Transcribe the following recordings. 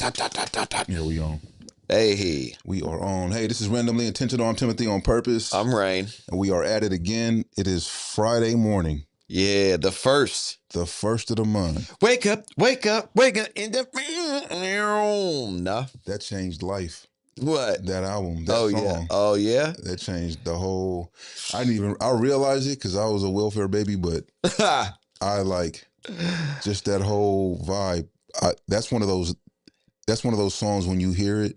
Here we on. Hey, We are on. Hey, this is Randomly Intentional. I'm Timothy on Purpose. I'm Rain. And we are at it again. It is Friday morning. Yeah, the first. The first of the month. Wake up, wake up, wake up in the nah. That changed life. What? That album, that song. Yeah. Oh yeah. That changed the whole. I realized it because I was a welfare baby, but I like just that whole vibe. That's one of those songs when you hear it,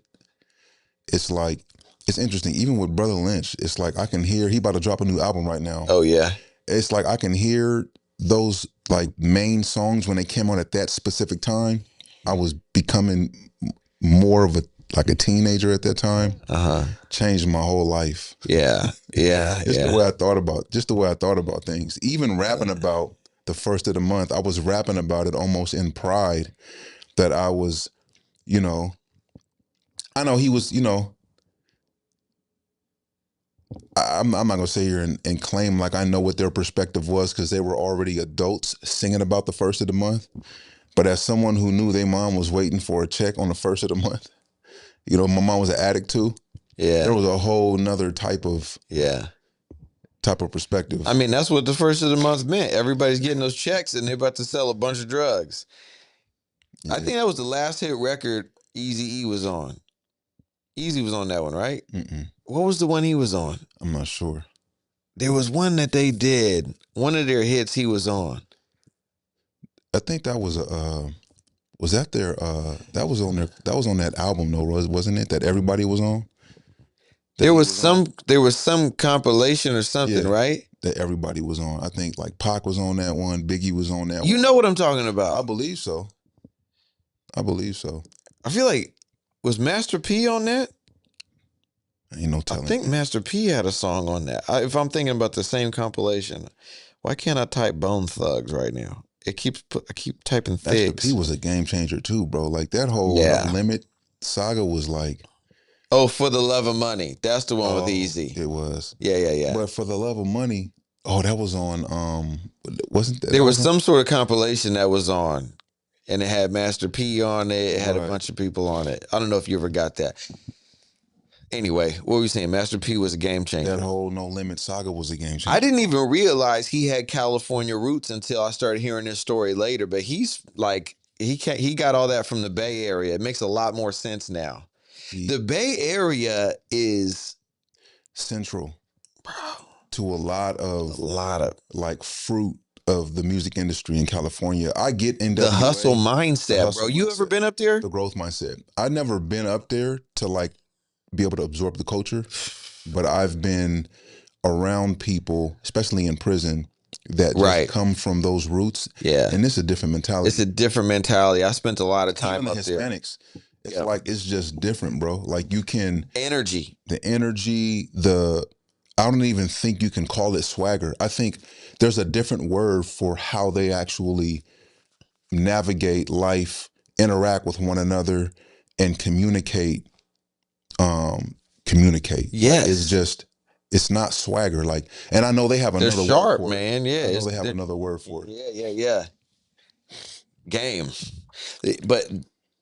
it's like, it's interesting. Even with Brother Lynch, it's like I can hear, he about to drop a new album right now. Oh yeah. It's like I can hear those like main songs when they came on at that specific time. I was becoming more of a teenager at that time. Changed my whole life. Yeah. The way I thought about things. Even rapping about the first of the month, I was rapping about it almost in pride that I was, I know he was, I'm not going to sit here and claim like I know what their perspective was because they were already adults singing about the first of the month. But as someone who knew their mom was waiting for a check on the first of the month, my mom was an addict too. Yeah. There was a whole nother type of perspective. I mean, that's what the first of the month meant. Everybody's getting those checks and they're about to sell a bunch of drugs. Yeah. I think that was the last hit record Eazy-E was on. Eazy was on that one, right? Mm-mm. What was the one he was on? I'm not sure. There was one that they did. One of their hits he was on. I think that was was that their that was on that album though, wasn't it? That everybody was on? There was some compilation or something, right? That everybody was on. I think like Pac was on that one, Biggie was on that one. You know what I'm talking about. I believe so. I feel like, was Master P on that? Ain't no telling. I think Master P had a song on that. If I'm thinking about the same compilation, why can't I type Bone Thugs right now? I keep typing Thigs. Master P was a game changer too, bro. Like that whole No Limit saga was like. Oh, For the Love of Money. That's the one with Eazy. It was. Yeah. But For the Love of Money, that was on. Wasn't that? There was some sort of compilation that was on. And it had Master P on it. It had a bunch of people on it. I don't know if you ever got that. Anyway, what were you saying? Master P was a game changer. That whole No Limit saga was a game changer. I didn't even realize he had California roots until I started hearing this story later. But he's like, he got all that from the Bay Area. It makes a lot more sense now. The Bay Area is central to a lot of like fruit of the music industry in California. I get in the hustle mindset, bro. You ever been up there? The growth mindset. I've never been up there to like be able to absorb the culture, but I've been around people, especially in prison, that just come from those roots. Yeah. And it's a different mentality. It's a different mentality. I spent a lot of time even up the Hispanics, there. It's like, it's just different, bro. Like you can. The energy, I don't even think you can call it swagger. I think there's a different word for how they actually navigate life, interact with one another, and communicate. Yes. It's not swagger. Like, and I know they have another word for man. it. Yeah. I know they have another word for it. Yeah. Game. But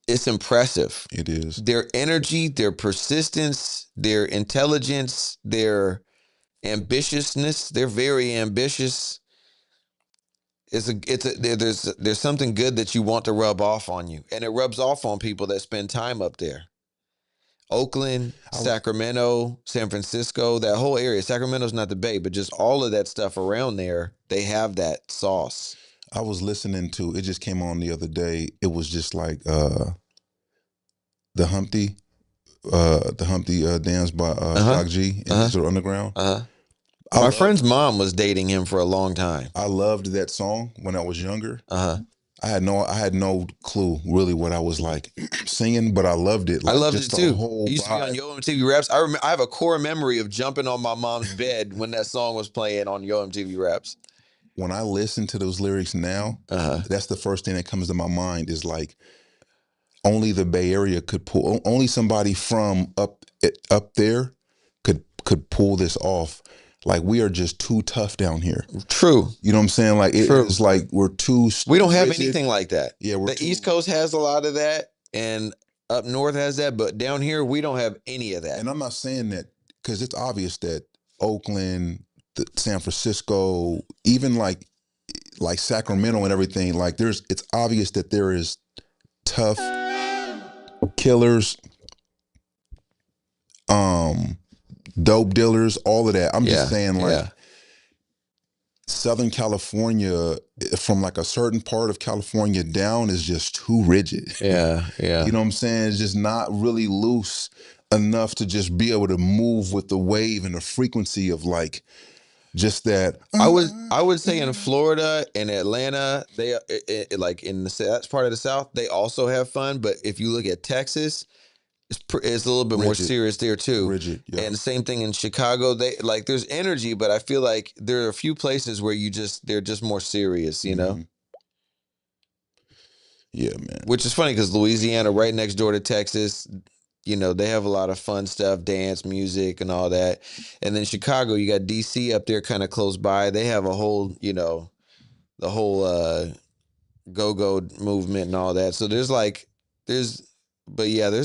it's impressive. It is. Their energy, their persistence, their intelligence, their ambitiousness. They're very ambitious. There's something good that you want to rub off on you, and it rubs off on people that spend time up there. Oakland, Sacramento, San Francisco, that whole area. Sacramento's not the Bay, but just all of that stuff around there, they have that sauce. I was listening to, it just came on the other day. It was just like the Humpty dance by Shock G in Digital Underground. My friend's mom was dating him for a long time. I loved that song when I was younger. I had no clue really what I was like singing, but I loved it. Like, I loved it too. It used to be on Yo MTV Raps. I have a core memory of jumping on my mom's bed when that song was playing on Yo MTV Raps. When I listen to those lyrics now, that's the first thing that comes to my mind is like, only the Bay Area could pull. Only somebody from up there could pull this off. Like, we are just too tough down here. True. You know what I'm saying? Like, it's like we're too. We don't have anything like that. Yeah, the East Coast has a lot of that, and up north has that, but down here we don't have any of that. And I'm not saying that because it's obvious that Oakland, San Francisco, even like Sacramento and everything, like it's obvious that there is tough killers, dope dealers, all of that. I'm just saying, like, Southern California, from like a certain part of California down, is just too rigid. Yeah. You know what I'm saying? It's just not really loose enough to just be able to move with the wave and the frequency of like just that. I would say in Florida and Atlanta, they like in that's part of the South, they also have fun. But if you look at Texas, it's a little bit more serious there too. Rigid, yeah. And the same thing in Chicago. They like there's energy, but I feel like there are a few places where they're just more serious, you know. Yeah, man. Which is funny because Louisiana, right next door to Texas, you know, they have a lot of fun stuff, dance, music, and all that. And then Chicago, you got DC up there kind of close by. They have a whole, you know, the whole go-go movement and all that. So there's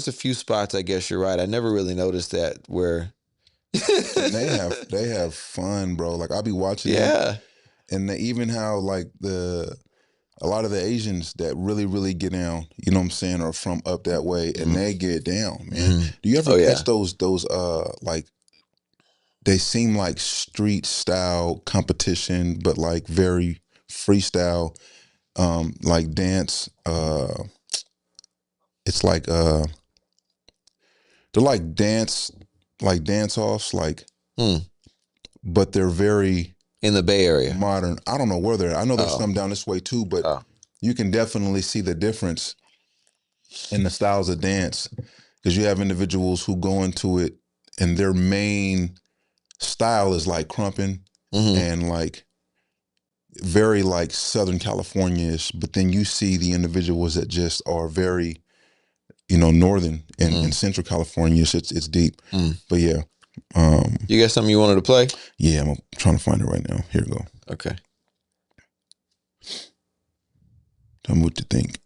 a few spots, I guess you're right. I never really noticed that where they have fun, bro. Like I'll be watching them, and they even how like a lot of the Asians that really, really get down, you know what I'm saying, are from up that way, and they get down, man. Do you ever catch those like, they seem like street style competition, but like very freestyle, like dance. It's like they're like dance offs, like, but they're very in the Bay Area, modern. I don't know where they're. I know there's some down this way too, but you can definitely see the difference in the styles of dance, because you have individuals who go into it and their main style is like crumping and like very like Southern California-ish, but then you see the individuals that just are very, you know, Northern and Central California. It's deep. But yeah. You got something you wanted to play? Yeah, I'm trying to find it right now. Here we go. Okay. Tell me what you think.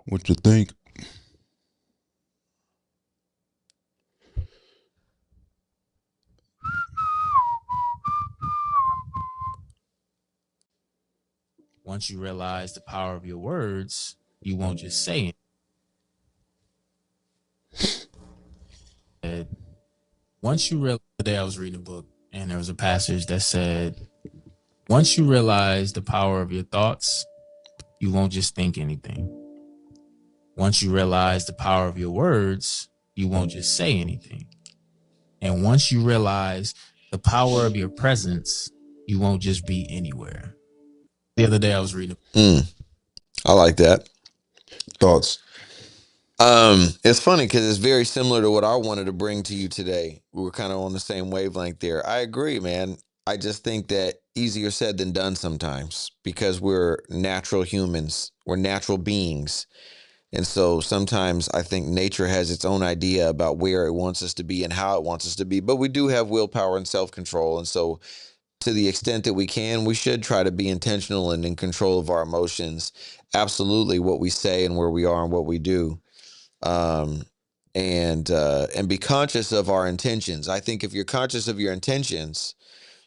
What you think? Once you realize the power of your words, you won't just say it. Once you realize, the day I was reading a book and there was a passage that said, once you realize the power of your thoughts, you won't just think anything. Once you realize the power of your words, you won't just say anything. And once you realize the power of your presence, you won't just be anywhere. The other day I was reading. I like that. Thoughts? It's funny because it's very similar to what I wanted to bring to you today. We were kind of on the same wavelength there. I agree, man. I just think that easier said than done sometimes, because we're natural humans. We're natural beings. And so sometimes I think nature has its own idea about where it wants us to be and how it wants us to be. But we do have willpower and self-control. And so to the extent that we can, we should try to be intentional and in control of our emotions. Absolutely, what we say and where we are and what we do. And be conscious of our intentions. I think if you're conscious of your intentions,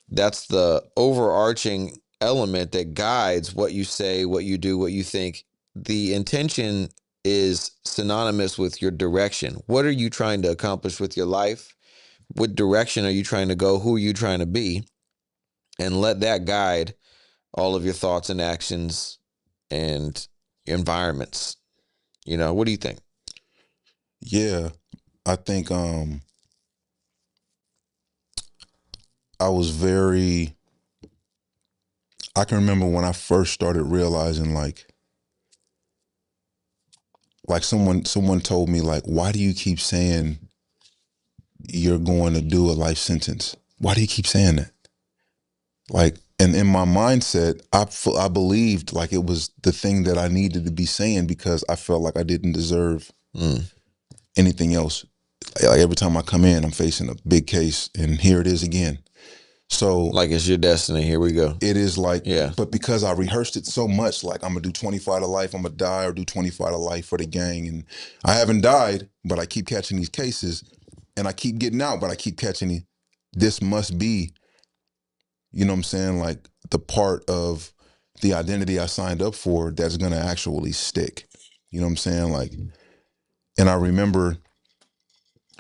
that's the overarching element that guides what you say, what you do, what you think. The intention is synonymous with your direction. What are you trying to accomplish with your life? What direction are you trying to go? Who are you trying to be? And let that guide all of your thoughts and actions and environments. You know, what do you think? Yeah, I think I can remember when I first started realizing like someone told me like, why do you keep saying you're going to do a life sentence? Why do you keep saying that? Like, and in my mindset, I believed like it was the thing that I needed to be saying, because I felt like I didn't deserve anything else. Like every time I come in, I'm facing a big case, and here it is again. So Like it's your destiny. Here we go. it is like, Yeah. but because I rehearsed it so much, like I'm gonna do 25 to life, I'm gonna die or do 25 to life for the gang. And I haven't died, but I keep catching these cases and I keep getting out, but I keep catching it. This must be, you know what I'm saying? Like the part of the identity I signed up for that's gonna actually stick. You know what I'm saying? Like, and I remember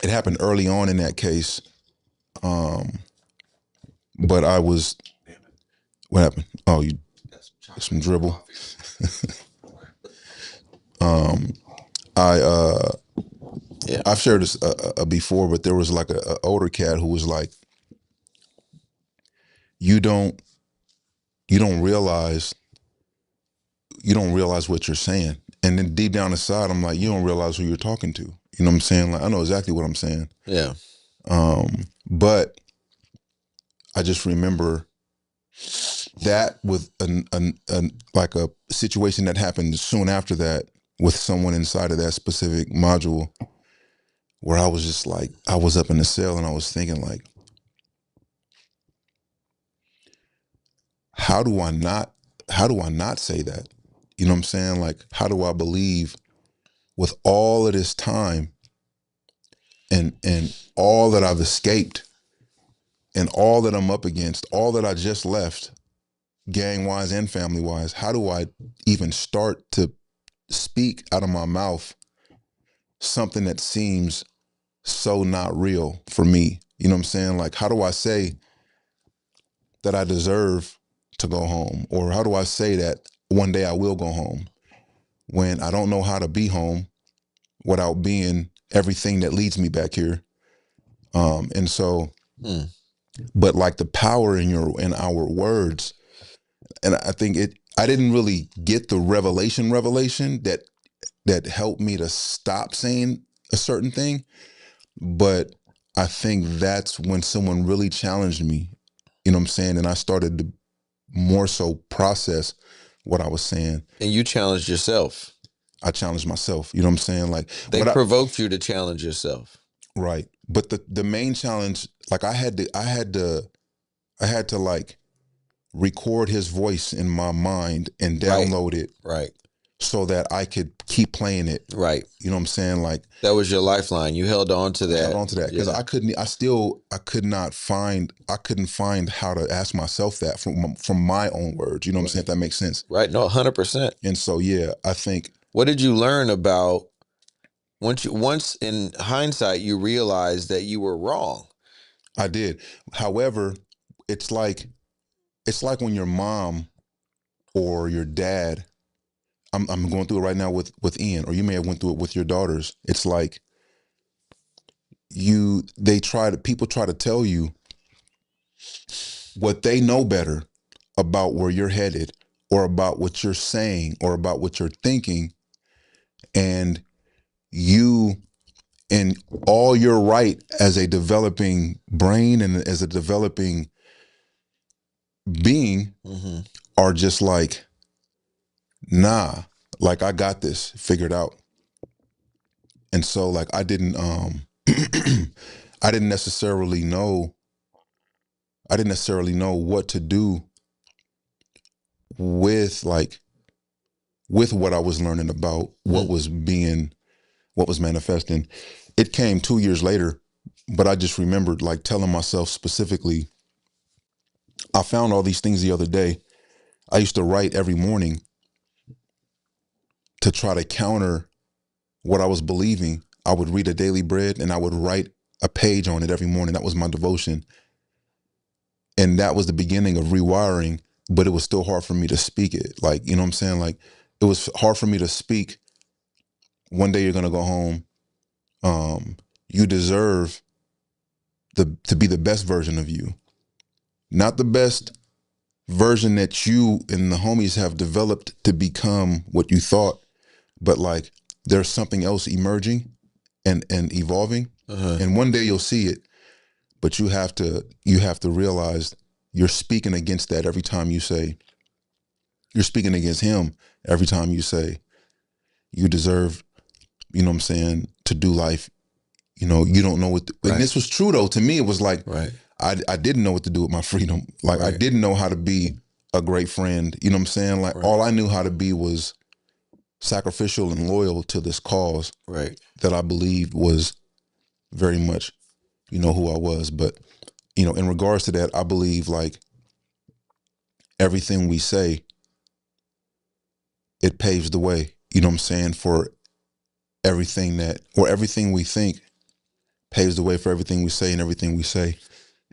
it happened early on in that case. But I was, what happened? Oh, you, some dribble. I Yeah. I've shared this before, but there was like a older cat who was like, you don't you don't realize what you're saying, and then deep down inside, I'm like, you don't realize who you're talking to. You know what I'm saying? Like I know exactly what I'm saying. Yeah. But I just remember that with like a situation that happened soon after that with someone inside of that specific module, where I was just like, I was up in the cell and I was thinking like, how do I not say that? You know what I'm saying? Like, how do I believe with all of this time and all that I've escaped and all that I'm up against, all that I just left, gang wise and family wise, how do I even start to speak out of my mouth something that seems so not real for me? You know what I'm saying? Like, how do I say that I deserve to go home? Or how do I say that one day I will go home when I don't know how to be home without being everything that leads me back here? And so, but like the power in our words, and I think I didn't really get the revelation that helped me to stop saying a certain thing. But I think that's when someone really challenged me, you know what I'm saying? And I started to more so process what I was saying. And you challenged yourself. I challenged myself, you know what I'm saying? Like They provoked you to challenge yourself. Right. But the main challenge, like I had to like record his voice in my mind and download it. Right. So that I could keep playing it. Right. You know what I'm saying? Like that was your lifeline. You held on to that. I held on to that because I couldn't find how to ask myself that from my own words. You know what I'm saying? If that makes sense. Right. No, 100%. And so, yeah, I think. What did you learn about once in hindsight, you realized that you were wrong? I did. However, it's like when your mom or your dad, I'm going through it right now with Ian, or you may have went through it with your daughters. It's like people try to tell you what they know better about where you're headed or about what you're saying or about what you're thinking, and you and all your right as a developing brain and as a developing being are just like, nah, like I got this figured out. And so like I didn't necessarily know what to do with what I was learning about what was manifesting. It came 2 years later, but I just remembered like telling myself specifically, I found all these things the other day. I used to write every morning to try to counter what I was believing. I would read a Daily Bread and I would write a page on it every morning. That was my devotion. And that was the beginning of rewiring, but it was still hard for me to speak it. Like, you know what I'm saying? Like, it was hard for me to speak, one day you're going to go home. You deserve to be the best version of you. Not the best version that you and the homies have developed to become what you thought, but like there's something else emerging and evolving. And one day you'll see it, but you have to realize you're speaking against that every time you say, you're speaking against him every time you say you deserve, you know what I'm saying, to do life. You know, you don't know what, and this was true though. To me, it was like, I didn't know what to do with my freedom. Like I Right. didn't know how to be a great friend. You know what I'm saying? Like Right. all I knew how to be was sacrificial and loyal to this cause Right. that I believed was very much, who I was. But, in regards to that, I believe like everything we say, it paves the way, you know what I'm saying, for everything we think paves the way for everything we say and everything we say.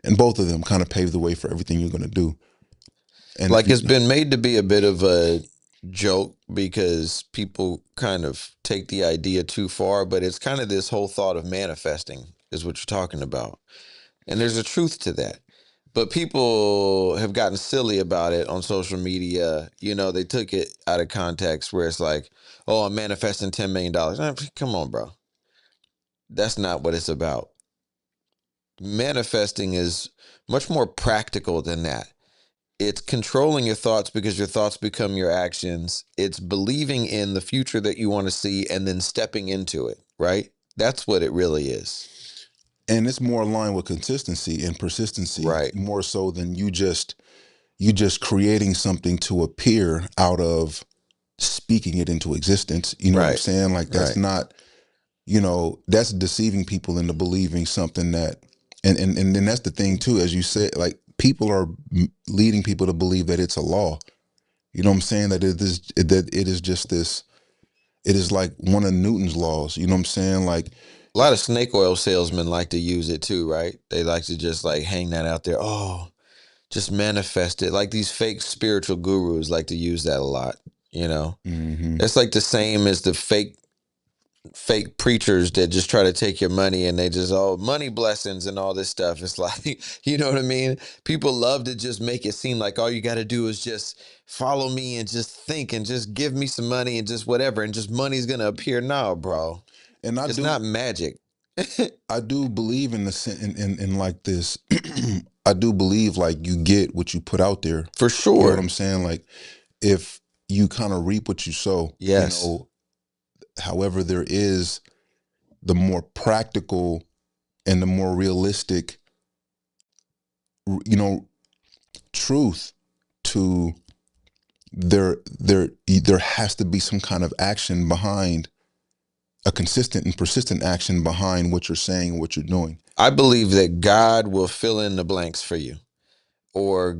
And both of them kind of pave the way for everything you're going to do. And Like it's been made to be a bit of a joke because people kind of take the idea too far, but it's kind of this whole thought of manifesting is what you're talking about. And there's a truth to that. But people have gotten silly about it on social media. They took it out of context where it's like, oh, I'm manifesting $10 million. Come on, bro. That's not what it's about. Manifesting is much more practical than that. It's controlling your thoughts because your thoughts become your actions. It's believing in the future that you want to see and then stepping into it, right? That's what it really is. and it's more aligned with consistency and persistency, Right. more so than you just creating something to appear out of speaking it into existence. You know what I'm Right. saying? Like that's Right. not, that's deceiving people into believing something that, and then that's the thing too, as you said, like people are leading people to believe that it's a law. You know what I'm saying? That it is just this. It is like one of Newton's laws. You know what I'm saying? Like A lot of snake oil salesmen like to use it too, right? They like to just like hang that out there. Oh, just manifest it. Like these fake spiritual gurus like to use that a lot, mhm. It's like the same as the fake preachers that just try to take your money and they just money blessings and all this stuff. It's like, you know what I mean? People love to just make it seem like all you got to do is just follow me and just think and just give me some money and just whatever and just money's gonna appear. Now, bro, And it's not magic. I do believe in in like this. I do believe like you get what you put out there. For You know what sure. I'm saying? Like if you kind of reap what you sow, Yes. however, there is the more practical and the more realistic, you know, truth to there has to be some kind of action behind a consistent and persistent action behind what you're saying and what you're doing. I believe that God will fill in the blanks for you. Or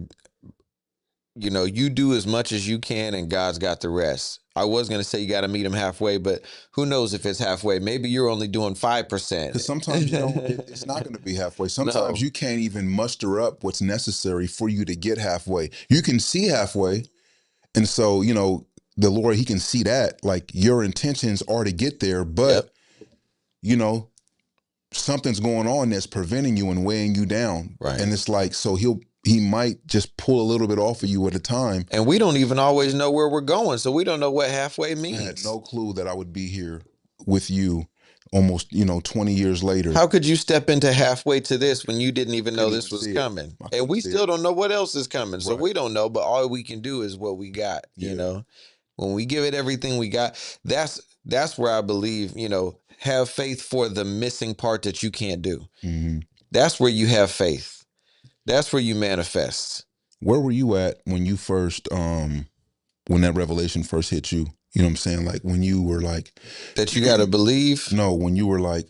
you do as much as you can and God's got the rest. I was going to say you got to meet him halfway, but who knows if it's halfway? Maybe you're only doing 5%. Because sometimes you don't, it's not going to be halfway. Sometimes No. you can't even muster up what's necessary for you to get halfway. You can see halfway. And so, the Lord, he can see that like your intentions are to get there, but Yep. Something's going on that's preventing you and weighing you down. Right. And it's like, so he might just pull a little bit off of you at a time. And we don't even always know where we're going. So we don't know what halfway means. I had no clue that I would be here with you almost, 20 years later. How could you step into halfway to this when you didn't even know Couldn't this even was see it. coming? I And couldn't we see still it. don't know what else is coming. So Right. we don't know, but all we can do is what we got, Yeah. When we give it everything we got, that's where I believe, have faith for the missing part that you can't do. Mm-hmm. That's where you have faith. That's where you manifest. Where were you at when you first, when that revelation first hit you? You know what I'm saying? Like when you were like, That you got to believe. no, when you were like,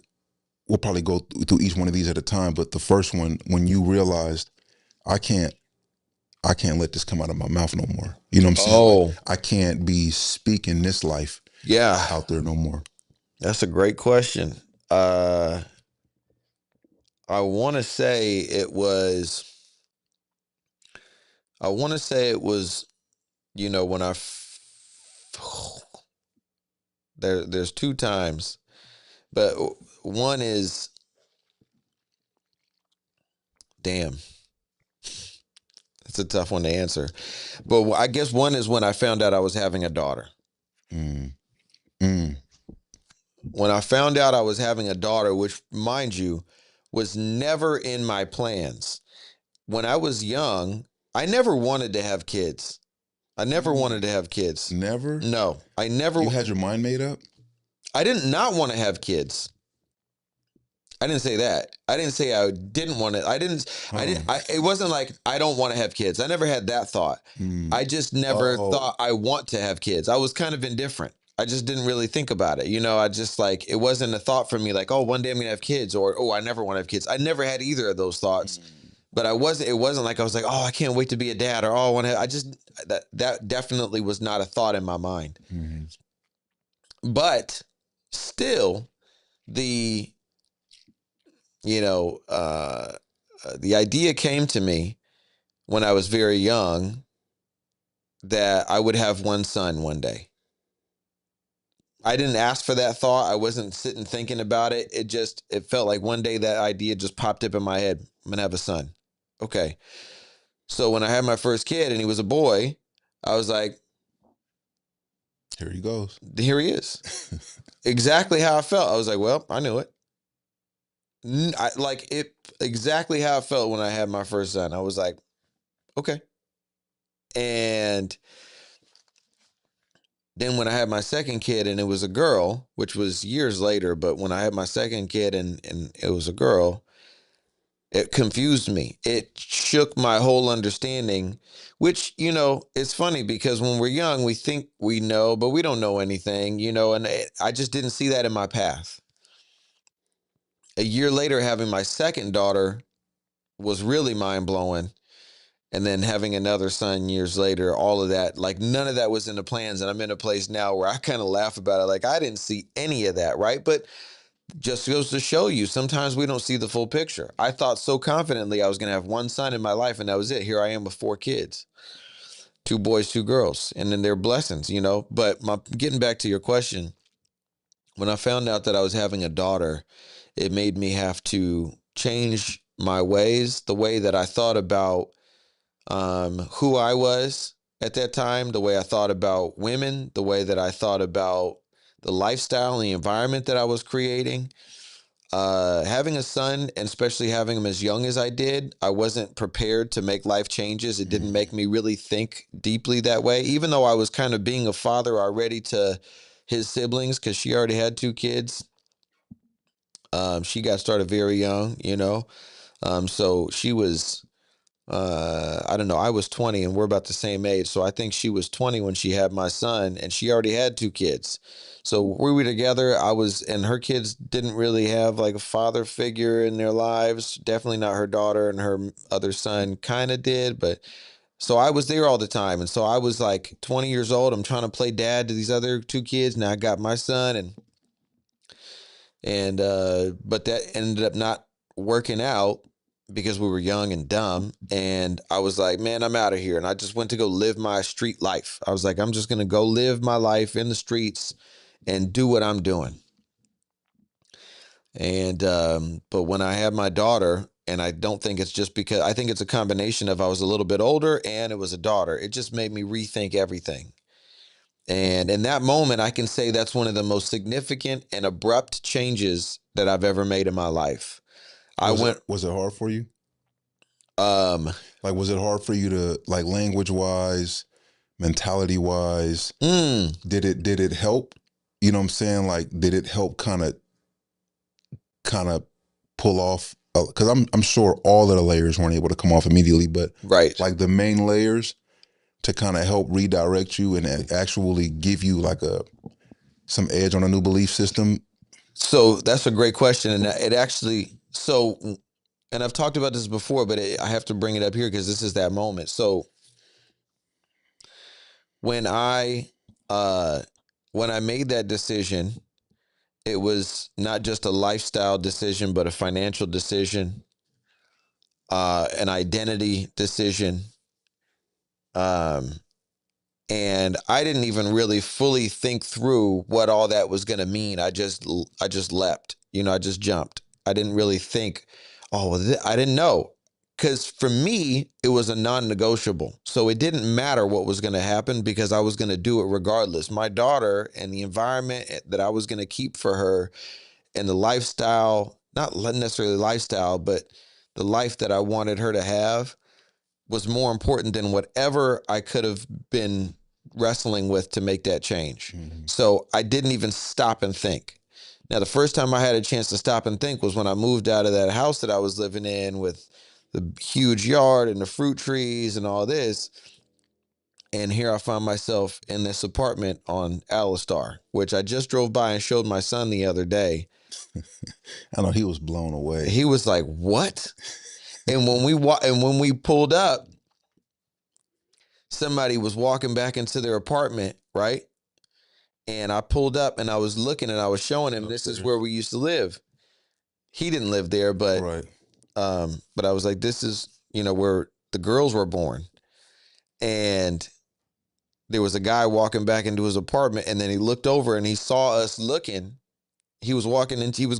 we'll probably go through each one of these at a time, but the first one, when you realized I can't let this come out of my mouth no more. You know what I'm saying? Oh, like, I can't be speaking this life yeah. out there no more. That's a great question. I want to say it was, when there's two times, but one is, damn, it's a tough one to answer. But I guess one is when I found out I was having a daughter. Mm. Mm. When I found out I was having a daughter, which, mind you, was never in my plans. When I was young, I never wanted to have kids. I never wanted to have kids. Never? No, I never. You had your mind made up? I did not want to have kids. I didn't say that. I didn't say I didn't want to. It wasn't like I don't want to have kids. I never had that thought. I just never thought I want to have kids. I was kind of indifferent. I just didn't really think about it. I just like, it wasn't a thought for me like, oh, one day I'm going to have kids, or, oh, I never want to have kids. I never had either of those thoughts, but it wasn't like I was like, oh, I can't wait to be a dad, or, oh, I want to, that definitely was not a thought in my mind. But still, the, the idea came to me when I was very young that I would have one son one day. I didn't ask for that thought. I wasn't sitting thinking about it. It felt like one day that idea just popped up in my head. I'm going to have a son. Okay. So when I had my first kid and he was a boy, I was like, here he goes. Here he is. Exactly how I felt. I was like, well, I knew it. Exactly how I felt when I had my first son. I was like, okay. And then when I had my second kid and it was a girl, which was years later, but when I had my second kid and it was a girl, it confused me. It shook my whole understanding, which, it's funny because when we're young, we think we know, but we don't know anything, and I just didn't see that in my path. A year later, having my second daughter was really mind blowing. And then having another son years later, all of that, like none of that was in the plans. And I'm in a place now where I kind of laugh about it. Like I didn't see any of that, right? But just goes to show you, sometimes we don't see the full picture. I thought so confidently I was going to have one son in my life and that was it. Here I am with 4 kids, 2 boys, 2 girls, and then they're blessings, But getting back to your question, when I found out that I was having a daughter, it made me have to change my ways, the way that I thought about who I was at that time, the way I thought about women, the way that I thought about the lifestyle and the environment that I was creating. Having a son, and especially having him as young as I did, I wasn't prepared to make life changes. It didn't make me really think deeply that way, even though I was kind of being a father already to his siblings because she already had 2 kids. She got started very young, so she was I don't know. I was 20 and we're about the same age. So I think she was 20 when she had my son and she already had 2 kids. So we were together. And her kids didn't really have like a father figure in their lives. Definitely not her daughter, and her other son kind of did. But so I was there all the time. And so I was like 20 years old. I'm trying to play dad to these other 2 kids. Now I got my son but that ended up not working out because we were young and dumb. And I was like, man, I'm out of here. And I just went to go live my street life. I was like, I'm just going to go live my life in the streets and do what I'm doing. And, but when I had my daughter, and I don't think it's just because, I think it's a combination of I was a little bit older and it was a daughter. It just made me rethink everything. And in that moment, I can say that's one of the most significant and abrupt changes that I've ever made in my life. Was it hard for you? Like, was it hard for you to, like, language wise, mentality wise? Did it help? You know what I'm saying? Like, did it help kind of pull off? Because I'm sure all of the layers weren't able to come off immediately, but right, like the main layers to kind of help redirect you and actually give you like some edge on a new belief system. So that's a great question, and it actually and I've talked about this before, but I have to bring it up here because this is that moment. So when I made that decision, it was not just a lifestyle decision, but a financial decision, an identity decision. And I didn't even really fully think through what all that was going to mean. I just leapt, I just jumped. I didn't really think, I didn't know. Because for me, it was a non-negotiable. So it didn't matter what was going to happen because I was going to do it regardless. My daughter and the environment that I was going to keep for her and the lifestyle, not necessarily lifestyle, but the life that I wanted her to have was more important than whatever I could have been wrestling with to make that change. So I didn't even stop and think Now, the first time I had a chance to stop and think was when I moved out of that house that I was living in with the huge yard and the fruit trees and all this. And here I find myself in this apartment on Alistar, which I just drove by and showed my son the other day. I know he was blown away. He was like, "What?" And when we pulled up, somebody was walking back into their apartment, right? And I pulled up and I was looking and I was showing him, this is where we used to live. He didn't live there, but Right. but I was like, this is, where the girls were born. And there was a guy walking back into his apartment, and then he looked over and he saw us looking. He was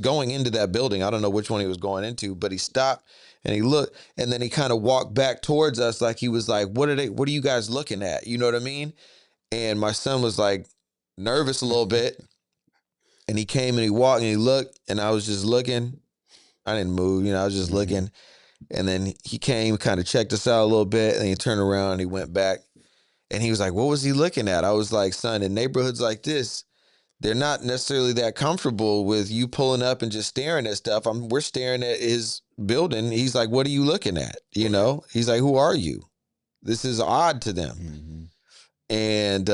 going into that building. I don't know which one he was going into, but he stopped and he looked, and then he kind of walked back towards us like he was like, what are you guys looking at? You know what I mean? And my son was like nervous a little bit. And he came and he walked and he looked, and I was just looking. I didn't move, I was just looking. And then he came, kind of checked us out a little bit, and he turned around and he went back. And he was like, what was he looking at? I was like, son, in neighborhoods like this, they're not necessarily that comfortable with you pulling up and just staring at stuff. We're staring at his building. He's like, what are you looking at? He's like, who are you? This is odd to them. Mm-hmm. And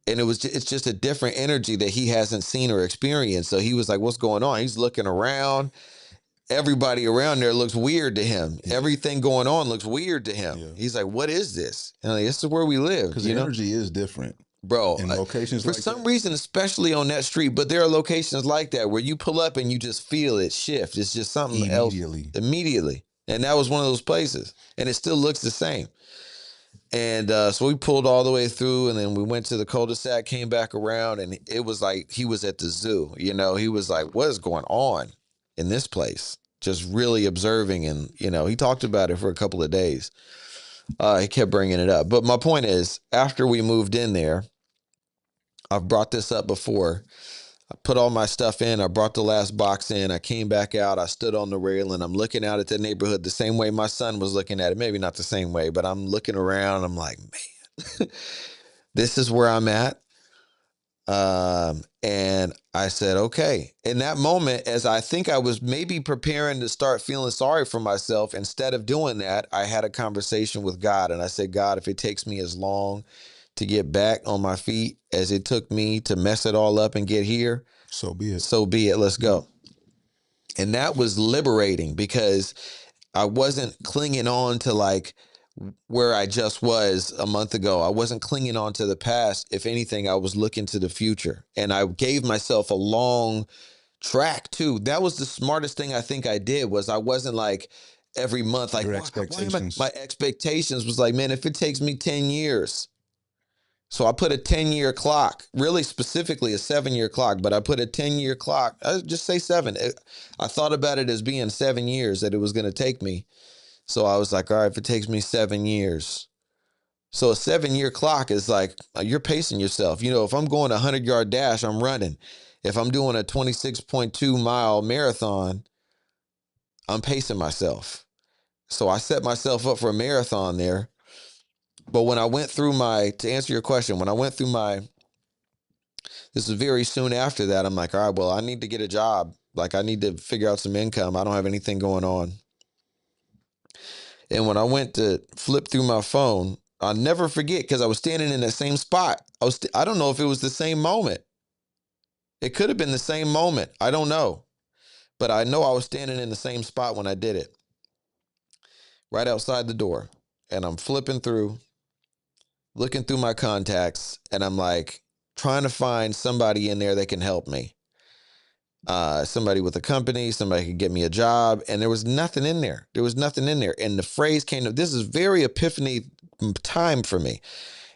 it's just a different energy that he hasn't seen or experienced. So he was like, what's going on? He's looking around. Everybody around there looks weird to him. Yeah. Everything going on looks weird to him. Yeah. He's like, what is this? And like, this is where we live. Because the energy is different. Bro, in locations for some reason, especially on that street, but there are locations like that where you pull up and you just feel it shift. It's just something else immediately. And that was one of those places. And it still looks the same. And so we pulled all the way through, and then we went to the cul-de-sac, came back around, and it was like he was at the zoo. He was like, what is going on in this place? Just really observing. And, he talked about it for a couple of days. He kept bringing it up. But my point is, after we moved in there, I've brought this up before. I put all my stuff in. I brought the last box in. I came back out. I stood on the rail, and I'm looking out at the neighborhood the same way my son was looking at it. Maybe not the same way, but I'm looking around. I'm like, man, this is where I'm at. And I said, okay. In that moment, as I think I was maybe preparing to start feeling sorry for myself, instead of doing that, I had a conversation with God. And I said, God, if it takes me as long to get back on my feet as it took me to mess it all up and get here, so be it. So be it. Let's go. And that was liberating because I wasn't clinging on to like where I just was a month ago. I wasn't clinging on to the past. If anything, I was looking to the future, and I gave myself a long track too. That was the smartest thing I think I did. Was I wasn't like every month, like your expectations. My expectations was like, man, if it takes me 10 years. So I put a 10-year clock, really specifically a 7-year clock, but I put a 10-year clock. I just say 7. I thought about it as being 7 years that it was going to take me. So I was like, all right, if it takes me 7 years. So a 7-year clock is like, you're pacing yourself. If I'm going a 100-yard dash, I'm running. If I'm doing a 26.2-mile marathon, I'm pacing myself. So I set myself up for a marathon there. But when I went through to answer your question, this was very soon after that, I'm like, all right, well, I need to get a job. Like, I need to figure out some income. I don't have anything going on. And when I went to flip through my phone, I'll never forget, because I was standing in that same spot. I don't know if it was the same moment. It could have been the same moment. I don't know. But I know I was standing in the same spot when I did it. Right outside the door. And I'm flipping through, looking through my contacts, and I'm like trying to find somebody in there that can help me. Somebody with a company, somebody could get me a job, and there was nothing in there. And the phrase came to, this is very epiphany time for me.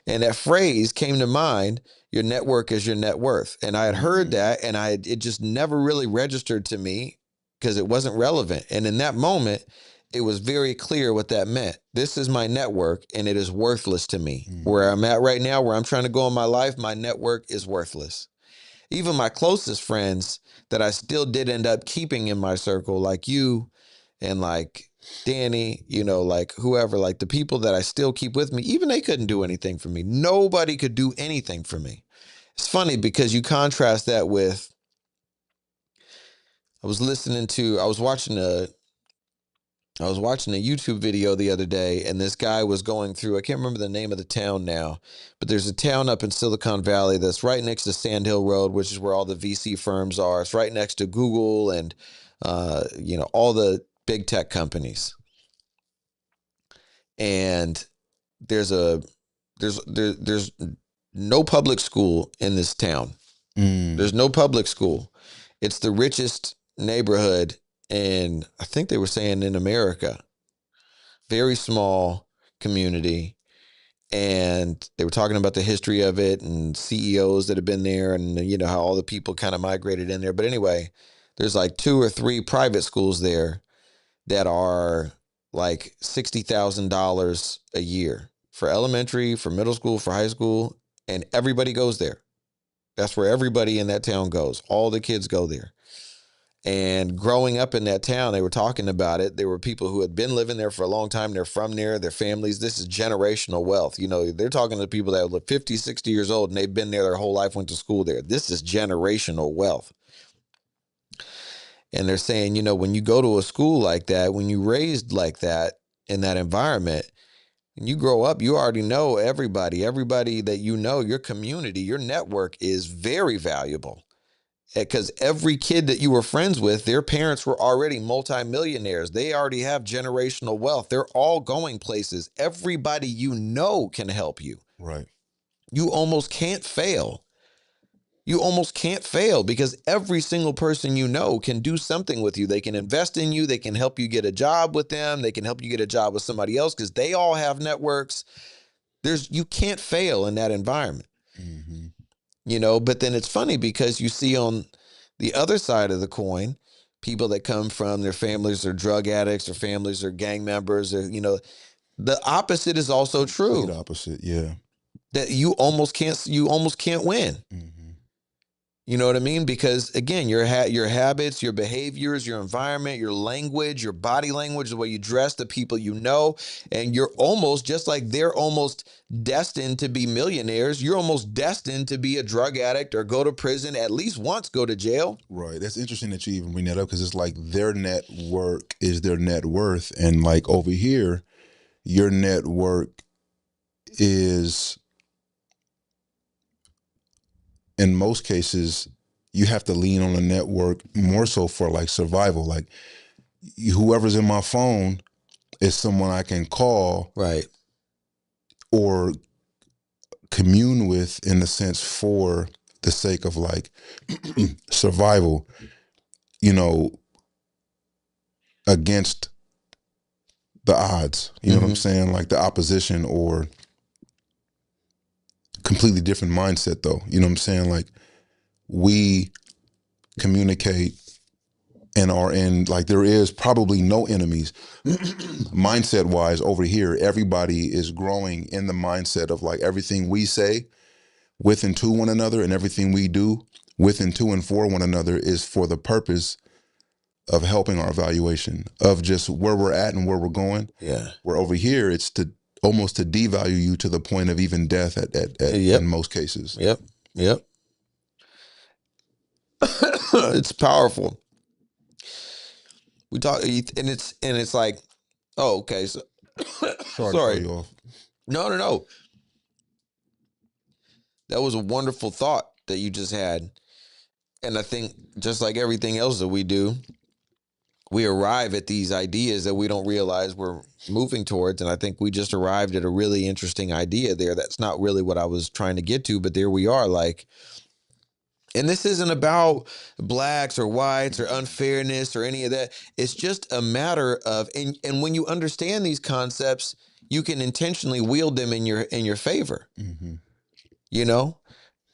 And that phrase came to mind, your network is your net worth. And I had heard that, and it just never really registered to me because it wasn't relevant. And in that moment, it was very clear what that meant. This is my network, and it is worthless to me. Where I'm at right now, where I'm trying to go in my life, my network is worthless. Even my closest friends that I still did end up keeping in my circle, like you and like Danny, like whoever, like the people that I still keep with me, even they couldn't do anything for me. Nobody could do anything for me. It's funny because you contrast that with I was watching a YouTube video the other day, and this guy was going through, I can't remember the name of the town now, but there's a town up in Silicon Valley that's right next to Sand Hill Road, which is where all the VC firms are. It's right next to Google and, all the big tech companies. And there's no public school in this town. There's no public school. It's the richest neighborhood, and I think they were saying in America. Very small community, and they were talking about the history of it and CEOs that have been there, and how all the people kind of migrated in there. But anyway, there's like 2 or 3 private schools there that are like $60,000 a year for elementary, for middle school, for high school, and everybody goes there. That's where everybody in that town goes. All the kids go there. And growing up in that town, they were talking about it. There were people who had been living there for a long time. They're from there, their families. This is generational wealth. They're talking to people that are 50, 60 years old, and they've been there their whole life, went to school there. This is generational wealth. And they're saying, when you go to a school like that, when you're raised like that in that environment, and you grow up, you already know everybody that your community, your network is very valuable. Because every kid that you were friends with, their parents were already multimillionaires. They already have generational wealth. They're all going places. Everybody can help you. Right. You almost can't fail. You almost can't fail because every single person can do something with you. They can invest in you. They can help you get a job with them. They can help you get a job with somebody else because they all have networks. You can't fail in that environment. Mm-hmm. But then it's funny because you see on the other side of the coin, people that come from their families are drug addicts, their families are gang members, or the opposite is also true. The opposite, yeah. That you almost can't win. Mm-hmm. You know what I mean? Because again, your habits, your behaviors, your environment, your language, your body language, the way you dress, the people and you're almost just like they're almost destined to be millionaires. You're almost destined to be a drug addict or go to prison, at least once go to jail. Right. That's interesting that you even bring that up because it's like their network is their net worth. And like over here, your network is, in most cases, you have to lean on a network more so for like survival. Like whoever's in my phone is someone I can call, right, or commune with in a sense for the sake of like survival, against the odds. You know what I'm saying? Like the opposition or completely different mindset though. You know what I'm saying? Like we communicate and are in, like there is probably no enemies mindset wise over here. Everybody is growing in the mindset of like everything we say with and to one another and everything we do with and to and for one another is for the purpose of helping our evaluation of just where we're at and where we're going. Yeah. Where over here, it's almost to devalue you to the point of even death in most cases. Yep. It's powerful. We talk, and it's like, oh, okay. So, sorry. To cut you off. No. That was a wonderful thought that you just had. And I think just like everything else that we do, we arrive at these ideas that we don't realize we're moving towards. And I think we just arrived at a really interesting idea there. That's not really what I was trying to get to, but there we are. Like, and this isn't about blacks or whites or unfairness or any of that. It's just a matter of, and when you understand these concepts, you can intentionally wield them in your favor. Mm-hmm.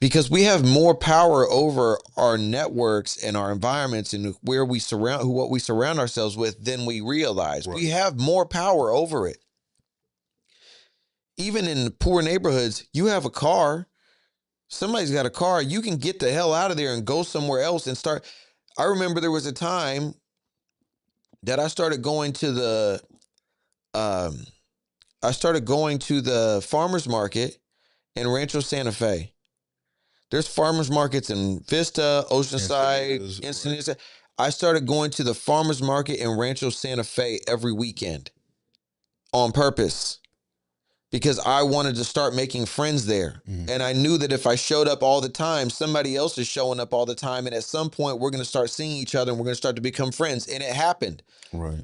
Because we have more power over our networks and our environments and what we surround ourselves with than we realize. Right. We have more power over it. Even in poor neighborhoods, you have a car. Somebody's got a car. You can get the hell out of there and go somewhere else and start. I remember there was a time that I started going to the farmer's market in Rancho Santa Fe. There's farmers markets in Vista, Oceanside, Encinitas. Right. I started going to the farmers market in Rancho Santa Fe every weekend on purpose because I wanted to start making friends there. And I knew that if I showed up all the time, somebody else is showing up all the time. And at some point, we're going to start seeing each other and we're going to start to become friends. And it happened. Right.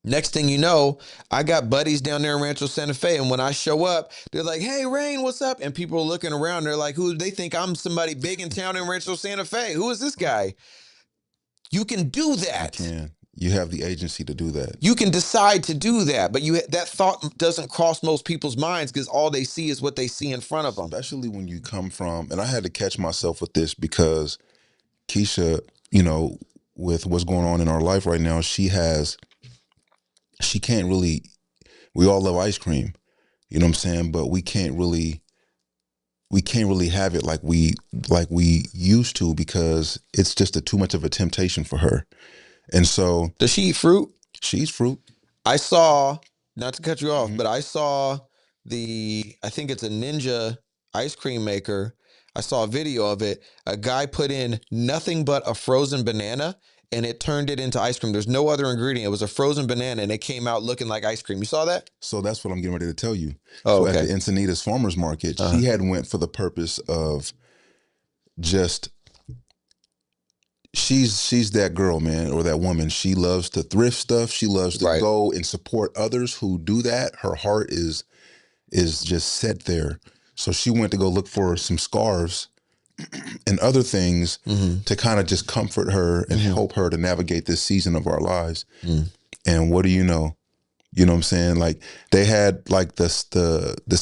Next thing you know, I got buddies down there in Rancho Santa Fe. And when I show up, they're like, hey, Rain, what's up? And people are looking around. They're like, who? They think I'm somebody big in town in Rancho Santa Fe. Who is this guy? You can do that. You can. You have the agency to do that. You can decide to do that. But that thought doesn't cross most people's minds because all they see is what they see in front of them. Especially when you come from, and I had to catch myself with this because Keisha, you know, with what's going on in our life right now, she can't really, we all love ice cream, you know what I'm saying? But we can't really have it like we used to because it's just too much of a temptation for her. And so, does she eat fruit? She eats fruit. I saw, not to cut you off, but I saw I think it's a Ninja ice cream maker. I saw a video of it. A guy put in nothing but a frozen banana and it turned it into ice cream. There's no other ingredient. It was a frozen banana and it came out looking like ice cream. You saw that? So that's what I'm getting ready to tell you. Oh, so okay. At the Encinitas Farmers Market, she had went for the purpose of just, she's that girl, man, or that woman. She loves to thrift stuff. She loves to go and support others who do that. Her heart is just set there. So she went to go look for some scarves and other things to kind of just comfort her and help her to navigate this season of our lives. And what do you know? You know what I'm saying? Like they had like this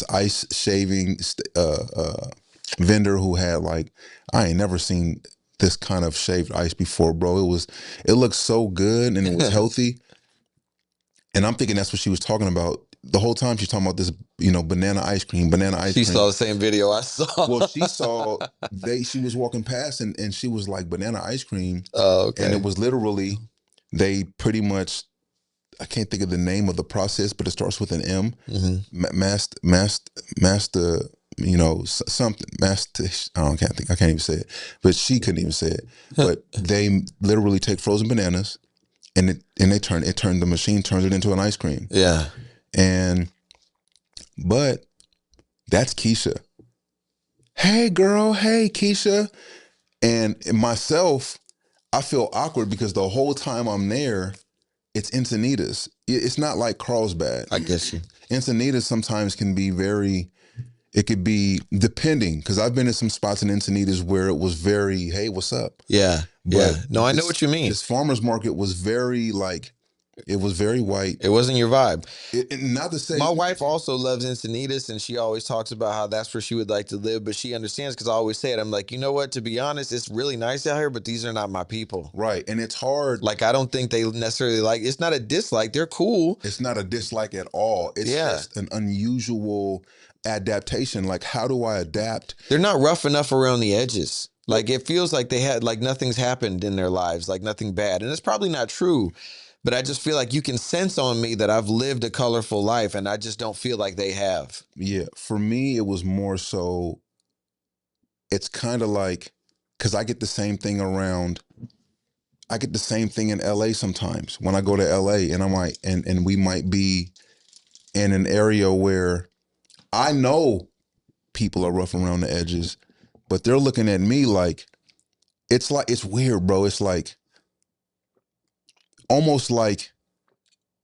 ice shaving vendor who had like, I ain't never seen this kind of shaved ice before, bro. It looked so good and it was healthy. And I'm thinking that's what she was talking about. The whole time she's talking about this, you know, banana ice cream. She saw the same video I saw. Well, she saw, she was walking past and she was like, banana ice cream. Oh, okay. And it was literally, they pretty much, I can't think of the name of the process, but it starts with an M. Master, you know, something, master, I can't even say it. But she couldn't even say it. But they literally take frozen bananas and the machine turns it into an ice cream. Yeah. But that's Keisha. Hey girl, hey Keisha. And myself, I feel awkward because the whole time I'm there, it's Encinitas. It's not like Carlsbad. I guess you. Encinitas sometimes can be it could be depending, because I've been in some spots in Encinitas where it was very, hey, what's up? Yeah. But no, I know what you mean. This farmer's market was very it was very white. It wasn't your vibe. Not to say, my wife also loves Encinitas, and she always talks about how that's where she would like to live, but she understands because I always say it. I'm like, you know what? To be honest, it's really nice out here, but these are not my people. Right, and it's hard. Like, I don't think they necessarily like. It's not a dislike. They're cool. It's not a dislike at all. It's just an unusual adaptation. Like, how do I adapt? They're not rough enough around the edges. Like, it feels like they had, like, nothing's happened in their lives, like nothing bad, and it's probably not true. But I just feel like you can sense on me that I've lived a colorful life, and I just don't feel like they have. Yeah, for me, it was more so, it's kind of like, because I get the same thing in LA sometimes when I go to LA, and I'm like, and we might be in an area where I know people are rough around the edges, but they're looking at me like, it's weird, bro. It's like, almost like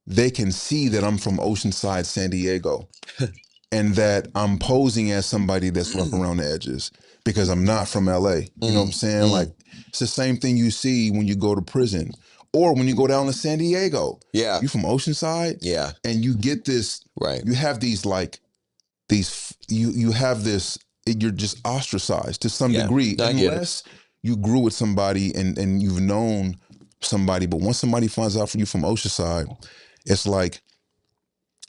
they can see that I'm from Oceanside, San Diego, and that I'm posing as somebody that's rough around the edges because I'm not from LA. You know what I'm saying? Like, it's the same thing you see when you go to prison or when you go down to San Diego. Yeah. You from Oceanside? Yeah. And you get this, you have these you have this, you're just ostracized to some degree, unless you grew with somebody and you've known somebody. But once somebody finds out you from Oceanside, it's like,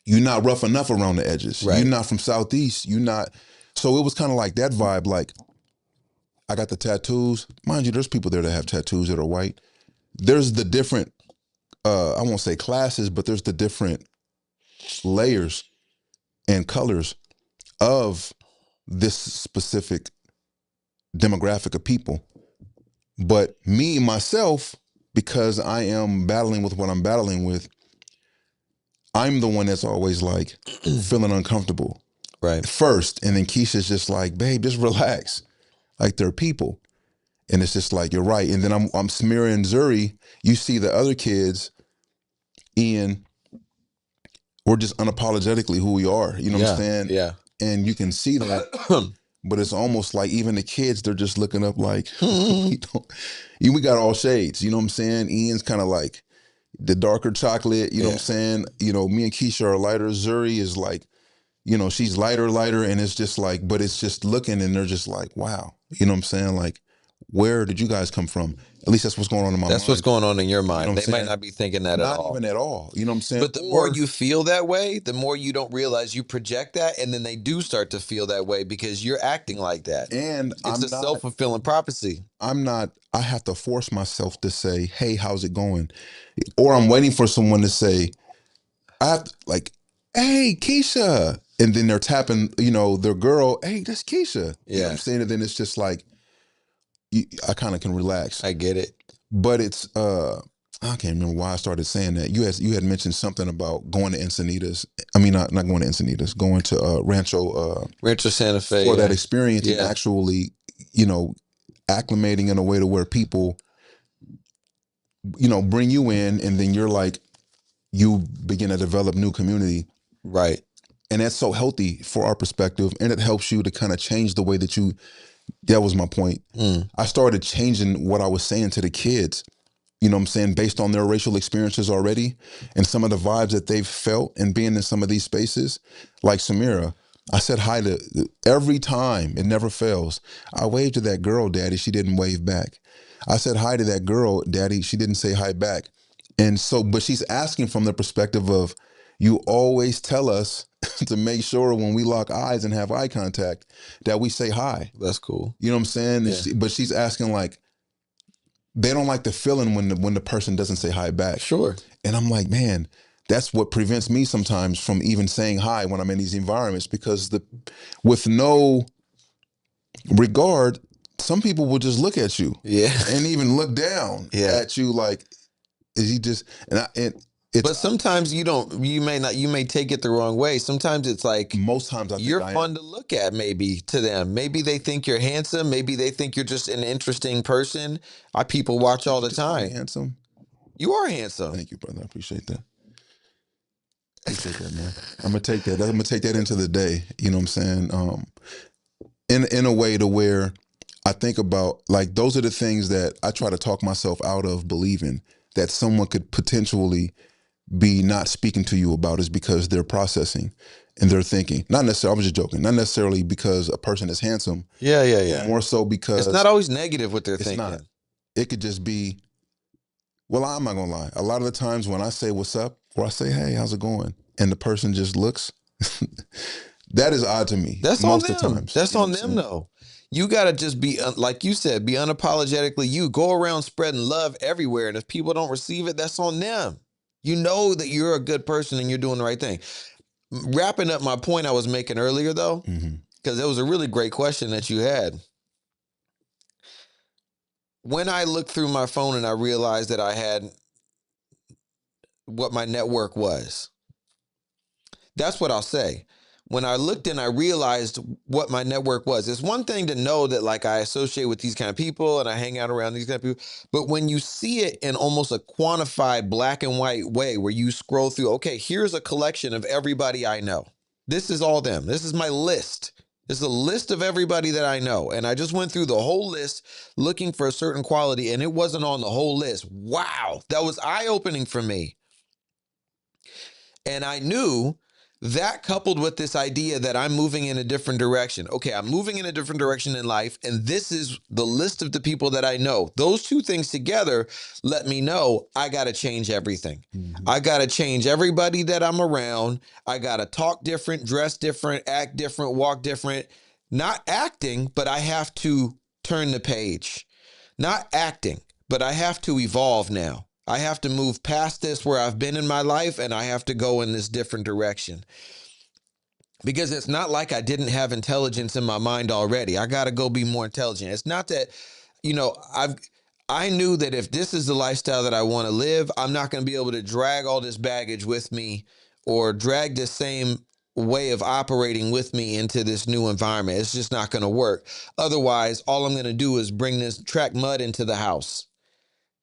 you're not rough enough around the edges. Right. You're not from Southeast. You're not. So it was kind of like that vibe. Like, I got the tattoos. Mind you, there's people there that have tattoos that are white. There's the different, I won't say classes, but there's the different layers and colors of this specific demographic of people. But me, myself, because I am battling with what I'm battling with, I'm the one that's always like feeling uncomfortable Right. first. And then Keisha's just like, babe, just relax. Like they're people. And it's just like, you're right. And then I'm smearing Zuri. You see the other kids, Ian, we're just unapologetically who we are. You know what I'm saying? Yeah. And you can see that. But it's almost like even the kids, they're just looking up like, we got all shades. You know what I'm saying? Ian's kind of like the darker chocolate. You know what I'm saying? You know, me and Keisha are lighter. Zuri is like, you know, she's lighter. And it's just like, but it's just looking and they're just like, wow. You know what I'm saying? Like, where did you guys come from? At least that's what's going on in my mind. That's what's going on in your mind. You know what They I'm might saying? not be thinking that at all. Not even at all. You know what I'm saying? But the more you feel that way, the more you don't realize you project that, and then they do start to feel that way because you're acting like that. And it's a self-fulfilling prophecy. I have to force myself to say, hey, how's it going? Or I'm waiting for someone to say, like, hey, Keisha. And then they're tapping, you know, their girl, hey, that's Keisha. You know what I'm saying? And then it's just like, I kind of can relax. I get it. But it's, I can't remember why I started saying that. You had mentioned something about going to Encinitas. I mean, not going to Encinitas, going to Rancho Santa Fe for that experience and actually, you know, acclimating in a way to where people, you know, bring you in, and then you're like, you begin to develop new community. Right. And that's so healthy for our perspective, and it helps you to kind of change the way that you. That was my point. I started changing what I was saying to the kids. You know what I'm saying? Based on their racial experiences already and some of the vibes that they've felt and being in some of these spaces. Like Samira, I said hi to every time. It never fails. I waved to that girl, Daddy. She didn't wave back. I said hi to that girl, Daddy. She didn't say hi back. And so, but she's asking from the perspective of, you always tell us to make sure when we lock eyes and have eye contact that we say hi. That's cool. You know what I'm saying? Yeah. But she's asking like, they don't like the feeling when the person doesn't say hi back. Sure. And I'm like, man, that's what prevents me sometimes from even saying hi when I'm in these environments, because with no regard, some people will just look at you. Yeah. And even look down at you like, is he just, but sometimes you may take it the wrong way. Sometimes it's like, most times you're fun to look at, maybe to them. Maybe they think you're handsome. Maybe they think you're just an interesting person. People watch all the time. Handsome. You are handsome. Thank you, brother. I appreciate that. Appreciate that, man. I'm gonna take that. I'm gonna take that into the day. You know what I'm saying? In a way to where I think about, like, those are the things that I try to talk myself out of believing that someone could potentially be not speaking to you about, is because they're processing and they're thinking. Not necessarily, I was just joking, not necessarily because a person is handsome. Yeah. More so because it's not always negative what they're thinking. Not. It could just be, well, I'm not gonna lie. A lot of the times when I say what's up, or I say, hey, how's it going? And the person just looks, that is odd to me. That's most on them. of the times. That's on them though. You got to just be, like you said, be unapologetically you. Go around spreading love everywhere. And if people don't receive it, that's on them. You know that you're a good person and you're doing the right thing. Wrapping up my point I was making earlier, though, because it was a really great question that you had. When I looked through my phone and I realized that I had what my network was, that's what I'll say. When I looked and I realized what my network was, it's one thing to know that, like, I associate with these kind of people and I hang out around these kind of people. But when you see it in almost a quantified black and white way, where you scroll through, okay, here's a collection of everybody I know. This is all them. This is my list. This is a list of everybody that I know. And I just went through the whole list looking for a certain quality, and it wasn't on the whole list. Wow. That was eye-opening for me. And I knew that, coupled with this idea that I'm moving in a different direction. Okay, I'm moving in a different direction in life, and this is the list of the people that I know. Those two things together let me know I got to change everything. I got to change everybody that I'm around. I got to talk different, dress different, act different, walk different. Not acting, but I have to turn the page. Not acting, but I have to evolve now. I have to move past this where I've been in my life, and I have to go in this different direction. Because it's not like I didn't have intelligence in my mind already. I got to go be more intelligent. It's not that, you know, I knew that if this is the lifestyle that I want to live, I'm not going to be able to drag all this baggage with me or drag the same way of operating with me into this new environment. It's just not going to work. Otherwise, all I'm going to do is bring this track mud into the house.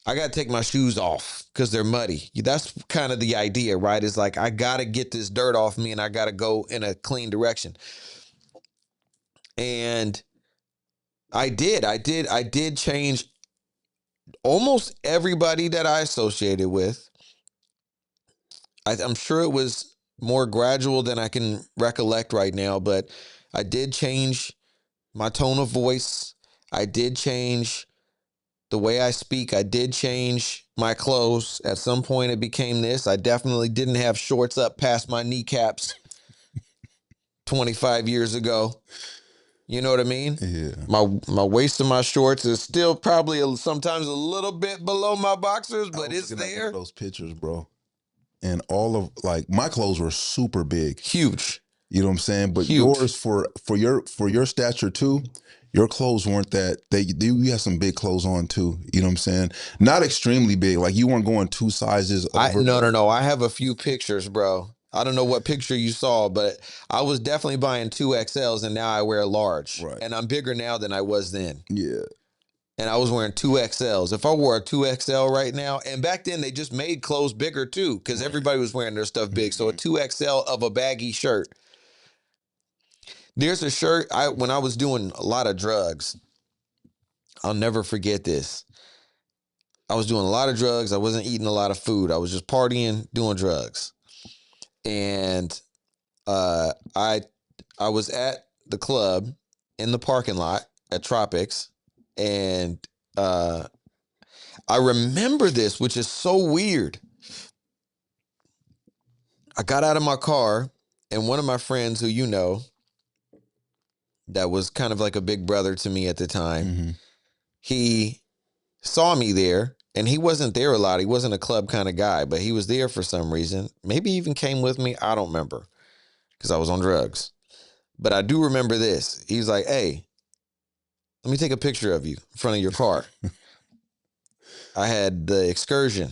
I got to take my shoes off because they're muddy. That's kind of the idea, right? It's like, I got to get this dirt off me and I got to go in a clean direction. And I did change almost everybody that I associated with. I'm sure it was more gradual than I can recollect right now, but I did change my tone of voice. I did change the way I speak. I did change my clothes. At some point it became this. I definitely didn't have shorts up past my kneecaps 25 years ago. You know what I mean? Yeah. My waist of my shorts is still probably sometimes a little bit below my boxers, but it's there. Those pictures, bro. And all of like my clothes were super big. Huge. You know what I'm saying? But Huge. yours for your stature too, your clothes weren't that you had some big clothes on too. You know what I'm saying? Not extremely big. Like you weren't going 2 sizes over. No. I have a few pictures, bro. I don't know what picture you saw, but I was definitely buying 2XLs and now I wear large. Right. And I'm bigger now than I was then. Yeah. And I was wearing 2XLs. If I wore a 2XL right now, and back then they just made clothes bigger too, because everybody was wearing their stuff big. So a 2XL of a baggy shirt. There's a shirt when I was doing a lot of drugs. I'll never forget this. I was doing a lot of drugs. I wasn't eating a lot of food. I was just partying, doing drugs. And I was at the club in the parking lot at Tropics, and I remember this, which is so weird. I got out of my car, and one of my friends who you know, that was kind of like a big brother to me at the time, he saw me there, and he wasn't there a lot. He wasn't a club kind of guy, but he was there for some reason. Maybe he even came with me. I don't remember because I was on drugs. But I do remember this. He's like, hey, let me take a picture of you in front of your car. I had the Excursion,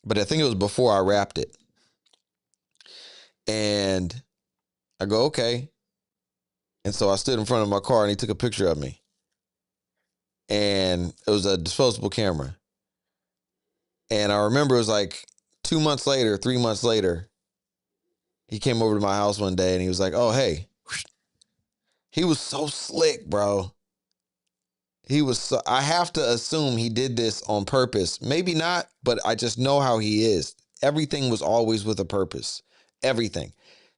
but I think it was before I wrapped it. And I go, okay. And so I stood in front of my car and he took a picture of me. And it was a disposable camera. And I remember it was like 2 months later, 3 months later, he came over to my house one day and he was like, oh, hey. He was so slick, bro. I have to assume he did this on purpose. Maybe not, but I just know how he is. Everything was always with a purpose. Everything.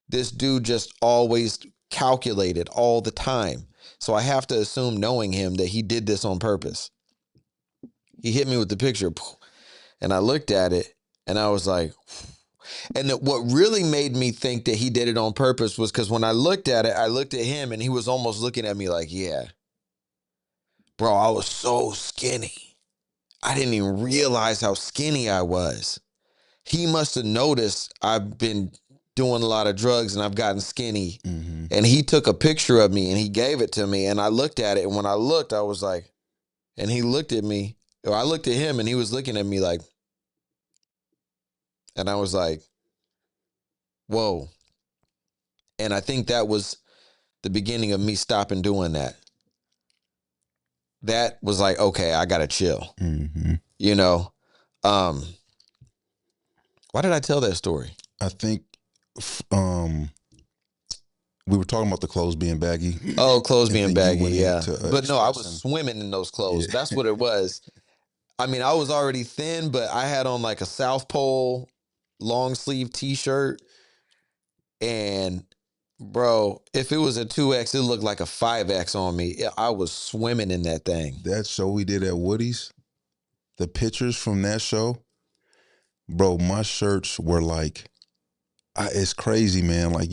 This dude just always calculated all the time. So I have to assume, knowing him, that he did this on purpose. He hit me with the picture, and I looked at it, and I was like, and what really made me think that he did it on purpose was because when I looked at it, I looked at him, and he was almost looking at me like, yeah. Bro, I was so skinny. I didn't even realize how skinny I was. He must have noticed I've been doing a lot of drugs and I've gotten skinny. And he took a picture of me and he gave it to me. And I looked at it. And when I looked, I was like, and he looked at me. Or I looked at him and he was looking at me like, and I was like, whoa. And I think that was the beginning of me stopping doing that. That was like, okay, I got to chill. You know? Why did I tell that story? I think we were talking about the clothes being baggy. Oh, clothes being baggy, yeah. But no, I was expressing. swimming in those clothes. Yeah. That's what it was. I mean, I was already thin, but I had on like a South Pole long sleeve t-shirt. And bro, if it was a 2X, it looked like a 5X on me. I was swimming in that thing. That show we did at Woody's, the pictures from that show, bro, my shirts were like, it's crazy, man. Like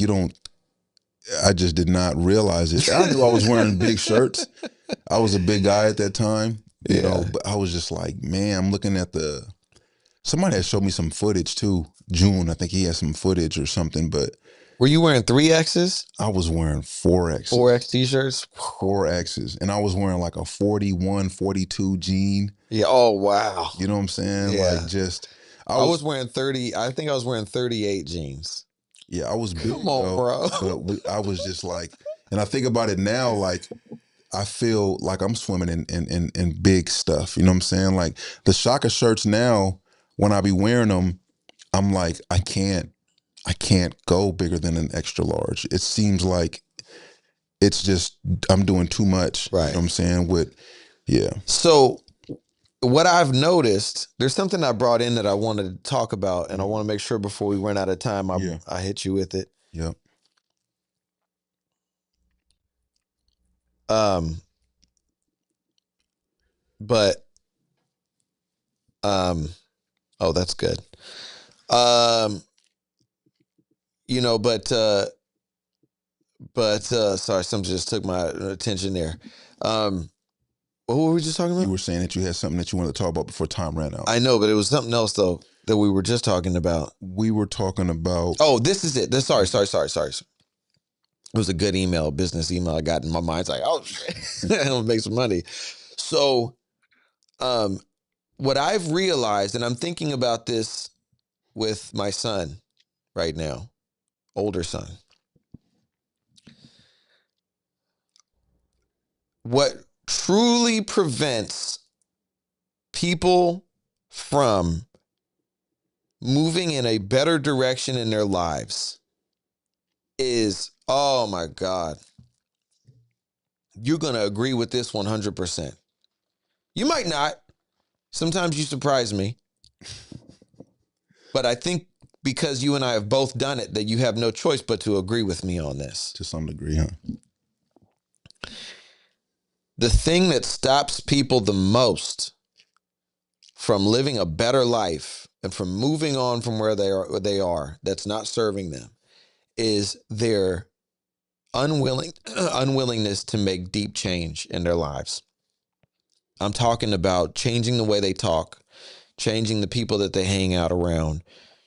I just did not realize it. I knew I was wearing big shirts. I was a big guy at that time, you know, but I was just like, man, I'm looking at somebody had showed me some footage too. June, I think he had some footage or something, but Were you wearing 3Xs? I was wearing 4Xs. 4X t-shirts? 4Xs. And I was wearing like a 41, 42 jean. Yeah. Oh, wow. You know what I'm saying? Yeah. Like just, I was wearing 30. I think I was wearing 38 jeans. yeah, I was big. Come on, bro. But I was just like, and I think about it now, like, I feel like I'm swimming in big stuff. You know what I'm saying? Like the Shaka shirts now, when I be wearing them, I'm like, I can't go bigger than an extra large. It seems like it's just, I'm doing too much. Right. You know what I'm saying? Yeah. So what I've noticed, there's something I brought in that I wanted to talk about, and I want to make sure before we run out of time, I hit you with it. Yep. But oh, that's good. You know, but sorry, something just took my attention there. What were we just talking about? You were saying that you had something that you wanted to talk about before time ran out. I know, but it was something else though that we were just talking about. We were talking about. Oh, this is it. Sorry. It was a good email, business email I got in my mind. It's like, oh, I'm gonna make some money. So, what I've realized, and I'm thinking about this with my son right now, older son. What truly prevents people from moving in a better direction in their lives is, oh my God, you're going to agree with this 100%. You might not. Sometimes you surprise me. But I think because you and I have both done it, that you have no choice but to agree with me on this. To some degree, huh? The thing that stops people the most from living a better life and from moving on from where they are, that's not serving them, is their unwillingness to make deep change in their lives. I'm talking about changing the way they talk, changing the people that they hang out around,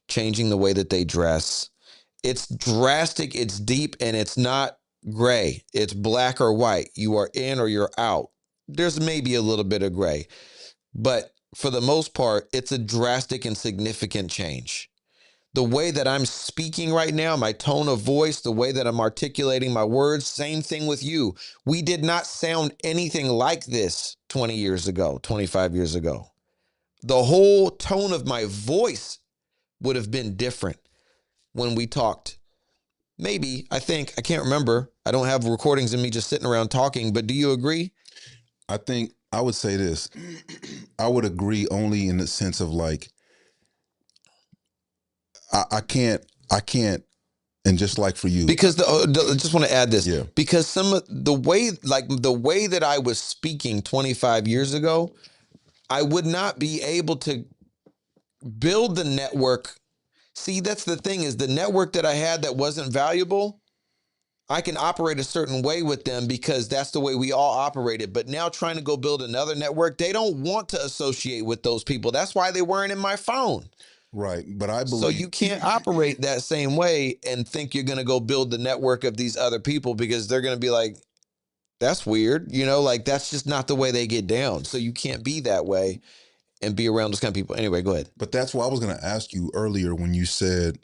changing the way that they dress. It's drastic, it's deep, and it's not gray. It's black or white. You are in or you're out. There's maybe a little bit of gray, but for the most part, it's a drastic and significant change. The way that I'm speaking right now, my tone of voice, the way that I'm articulating my words, same thing with you. We did not sound anything like this 20 years ago, 25 years ago. The whole tone of my voice would have been different when we talked. Maybe, I can't remember. I don't have recordings of me just sitting around talking, but do you agree? I think I would say this. I would agree only in the sense of like, I can't, and just like for you. Because I just want to add this. Yeah. Because some of the way that I was speaking 25 years ago, I would not be able to build the network. See, that's the thing, is the network that I had that wasn't valuable, I can operate a certain way with them because that's the way we all operated. But now trying to go build another network, they don't want to associate with those people. That's why they weren't in my phone. Right. But I believe. So you can't operate that same way and think you're going to go build the network of these other people, because they're going to be like, that's weird. You know, like that's just not the way they get down. So you can't be that way and be around those kind of people. Anyway, go ahead. But that's what I was going to ask you earlier when you said,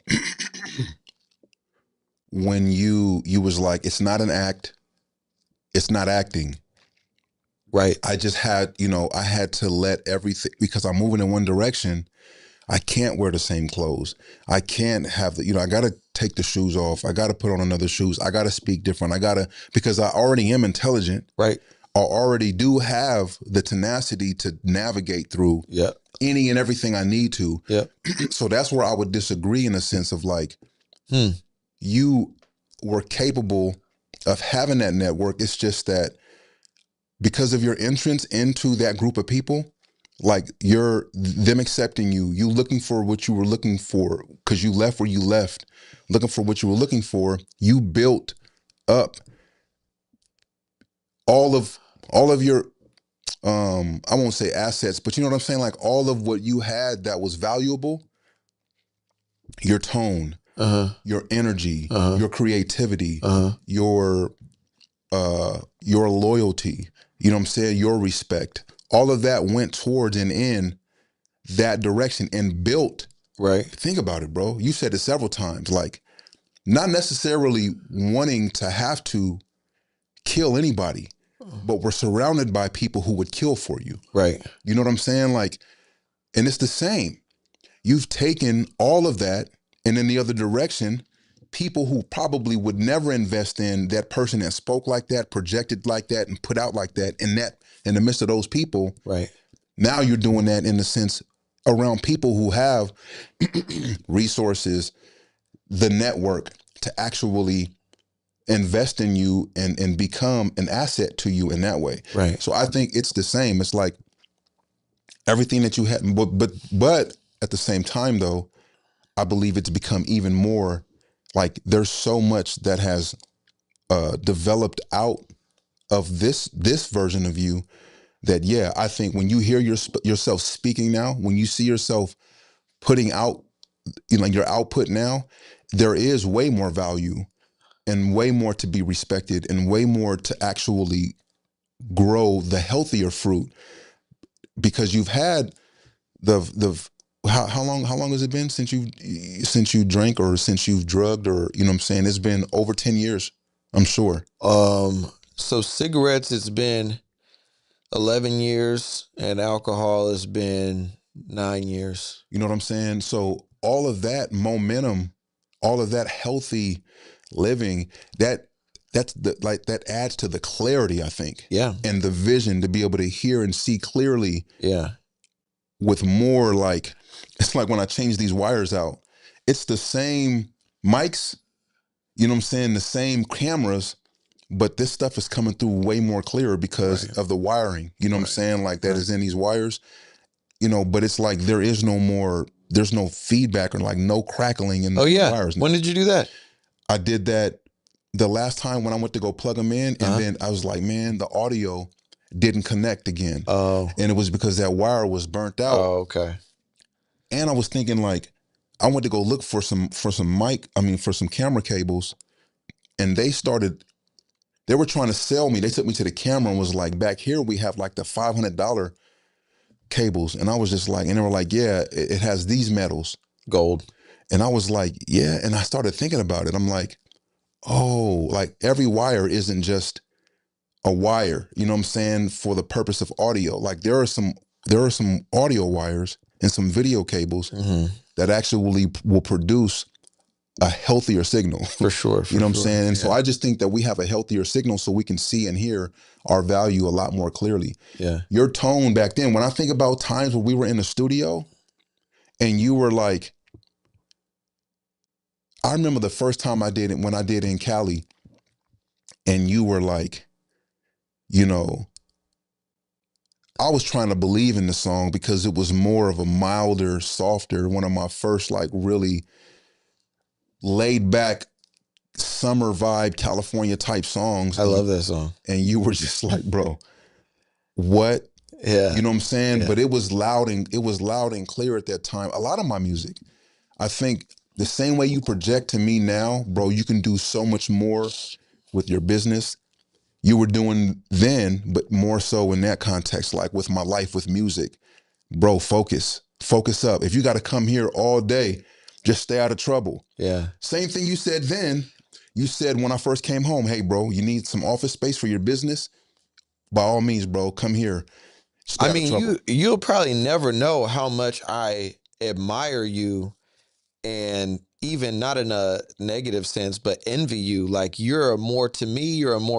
when you was like, it's not an act, it's not acting. Right. I just had, I had to let everything, because I'm moving in one direction. I can't wear the same clothes. I can't have I got to take the shoes off. I got to put on another shoes. I got to speak different. Because I already am intelligent. Right. I already do have the tenacity to navigate through any and everything I need to. Yeah. So that's where I would disagree in a sense of like, you were capable of having that network. It's just that because of your entrance into that group of people, like them accepting you looking for what you were looking for, because you left where you left, looking for what you were looking for, you built up all of your, I won't say assets, but you know what I'm saying? Like all of what you had that was valuable, your tone, your energy, Uh-huh. your creativity, Uh-huh. your loyalty, you know what I'm saying, your respect. All of that went towards and in that direction and built. Right. Think about it, bro. You said it several times, like not necessarily wanting to have to kill anybody, but we're surrounded by people who would kill for you. Right. You know what I'm saying? Like, and it's the same. You've taken all of that, and in the other direction, people who probably would never invest in that person that spoke like that, projected like that, and put out like that, in the midst of those people, Right. now you're doing that in the sense around people who have resources, the network to actually invest in you and become an asset to you in that way. Right. So I think it's the same. It's like everything that you had, but at the same time though, I believe it's become even more like there's so much that has developed out of this version of you that yeah, I think when you hear yourself speaking now, when you see yourself putting out, you know, your output now, there is way more value and way more to be respected and way more to actually grow the healthier fruit because you've had the how long has it been since you drank or since you've drugged or you know what I'm saying? It's been over 10 years, I'm sure. So cigarettes, it's been 11 years, and alcohol has been 9 years. You know what I'm saying? So all of that momentum, all of that healthy living, that adds to the clarity, I think. Yeah. And the vision to be able to hear and see clearly Yeah. with more like, it's like when I change these wires out, it's the same mics, you know what I'm saying, the same cameras, but this stuff is coming through way more clearer because Right. of the wiring, you know what I'm Right. saying, like that Right. is in these wires, you know, but it's like there's no feedback or like no crackling in Oh the yeah. wires. When did you do that? I did that the last time when I went to go plug them in, and Uh-huh. then I was like, man, the audio didn't connect again. Oh. And it was because that wire was burnt out. Oh, okay. And I was thinking like, I went to go look for some camera cables, and they were trying to sell me. They took me to the camera and was like, back here we have like the $500 cables. And I was just like, and they were like, yeah, it has these metals. Gold. And I was like, yeah. And I started thinking about it. I'm like, oh, like every wire isn't just a wire, you know what I'm saying, for the purpose of audio. Like there are some audio wires and some video cables that actually will produce a healthier signal. For sure. You know what I'm sure. saying? And Yeah. so I just think that we have a healthier signal so we can see and hear our value a lot more clearly. Yeah. Your tone back then, when I think about times when we were in the studio and you were like, I remember the first time I did it when I did it in Cali, and you were like, you know, I was trying to believe in the song because it was more of a milder, softer, one of my first like really laid back summer vibe California type songs. I love that song. And you were just like, bro, what? Yeah. You know what I'm saying? Yeah. But it was loud and clear at that time. A lot of my music, I think the same way you project to me now, bro, you can do so much more with your business. You were doing then, but more so in that context, like with my life with music. Bro, focus up. If you got to come here all day, just stay out of trouble. Yeah. Same thing you said then. You said when I first came home, hey, bro, you need some office space for your business? By all means, bro, come here. Stay I out of mean, trouble. you'll probably never know how much I admire you, and even not in a negative sense, but envy you. Like you're a more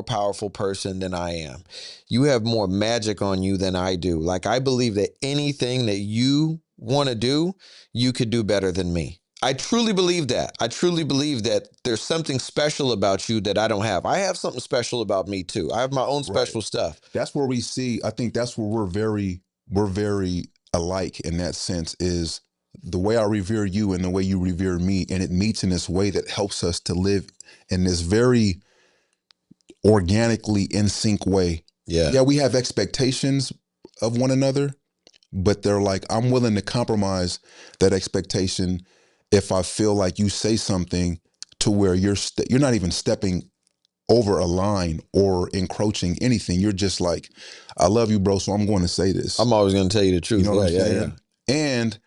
powerful person than I am. You have more magic on you than I do. Like I believe that anything that you want to do, you could do better than me. I truly believe that. I truly believe that there's something special about you that I don't have. I have something special about me too. I have my own special stuff. That's where we see, I think that's where we're very alike in that sense, is the way I revere you and the way you revere me. And it meets in this way that helps us to live in this very organically in sync way. Yeah. Yeah, we have expectations of one another, but they're like, I'm willing to compromise that expectation if I feel like you say something to where you're not even stepping over a line or encroaching anything. You're just like, I love you, bro, so I'm going to say this. I'm always going to tell you the truth. You know what I'm saying? And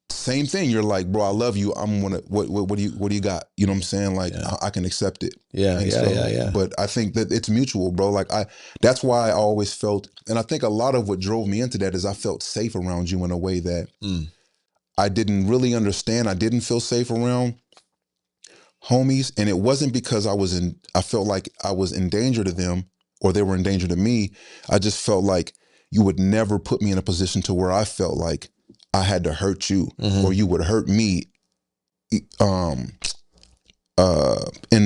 same thing. You're like, bro, I love you. I'm gonna. What do you got? You know what I'm saying? Like, I can accept it. Yeah. But I think that it's mutual, bro. Like that's why I always felt, and I think a lot of what drove me into that is I felt safe around you in a way that I didn't really understand. I didn't feel safe around homies, and it wasn't because I felt like I was in danger to them or they were in danger to me. I just felt like you would never put me in a position to where I felt like I had to hurt you or you would hurt me in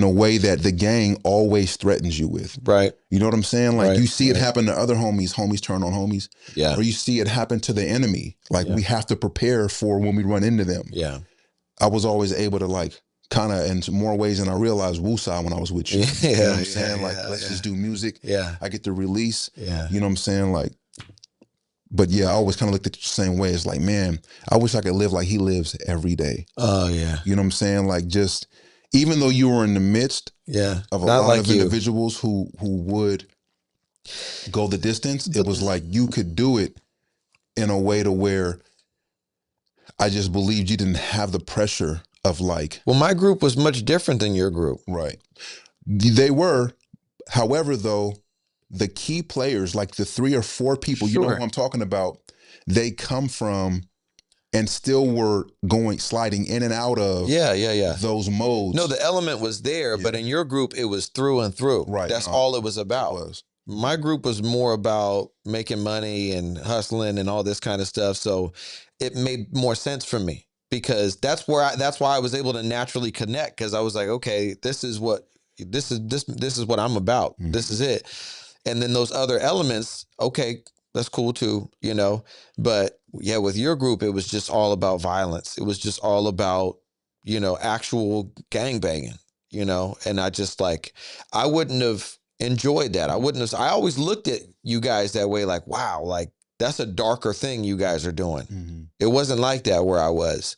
the way that the gang always threatens you with. Right. You know what I'm saying? Like you see it right. happen to other homies turn on homies. Yeah. Or you see it happen to the enemy. Like we have to prepare for when we run into them. Yeah. I was always able to like kind of in more ways than I realized woosah when I was with you. Yeah, you know what I'm saying? Like let's just do music. Yeah. I get to release. Yeah. You know what I'm saying? Like, but yeah, I always kind of looked at it the same way. It's like, man, I wish I could live like he lives every day. Oh yeah. You know what I'm saying? Like just, even though you were in the midst of a lot of individuals who would go the distance, it was like you could do it in a way to where I just believed you didn't have the pressure of like. Well, my group was much different than your group. Right. They were. However, though, the key players, like the 3 or 4 people, you know who I'm talking about, they come from and still were sliding in and out of those modes. No, the element was there, but in your group, it was through and through. Right. That's all it was about. My group was more about making money and hustling and all this kind of stuff. So it made more sense for me because that's why I was able to naturally connect, because I was like, okay, this is what I'm about. This is it. And then those other elements, okay, that's cool too, you know. But yeah, with your group, it was just all about violence. It was just all about, you know, actual gangbanging, you know. And I just like, I wouldn't have enjoyed that. I always looked at you guys that way, like, wow, like that's a darker thing you guys are doing. It wasn't like that where I was,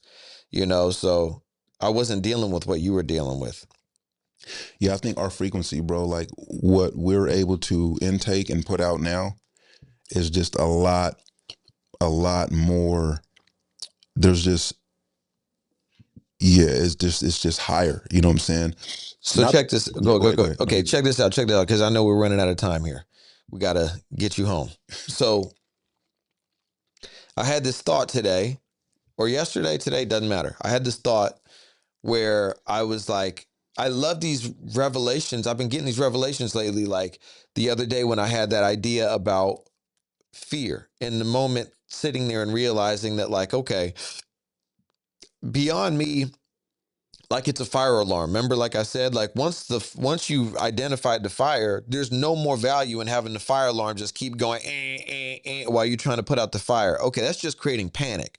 you know, so I wasn't dealing with what you were dealing with. Yeah, I think our frequency, bro, like what we're able to intake and put out now is just a lot more. There's just, it's just higher. You know what I'm saying? So check this. Go ahead. Okay, check this out. Because I know we're running out of time here. We got to get you home. So I had this thought today or yesterday, today, doesn't matter. I had this thought where I was like, I love these revelations. I've been getting these revelations lately. Like the other day when I had that idea about fear, in the moment sitting there and realizing that, like, okay, beyond me, like it's a fire alarm. Remember, like I said, like once you've identified the fire, there's no more value in having the fire alarm just keep going while you're trying to put out the fire. Okay, that's just creating panic.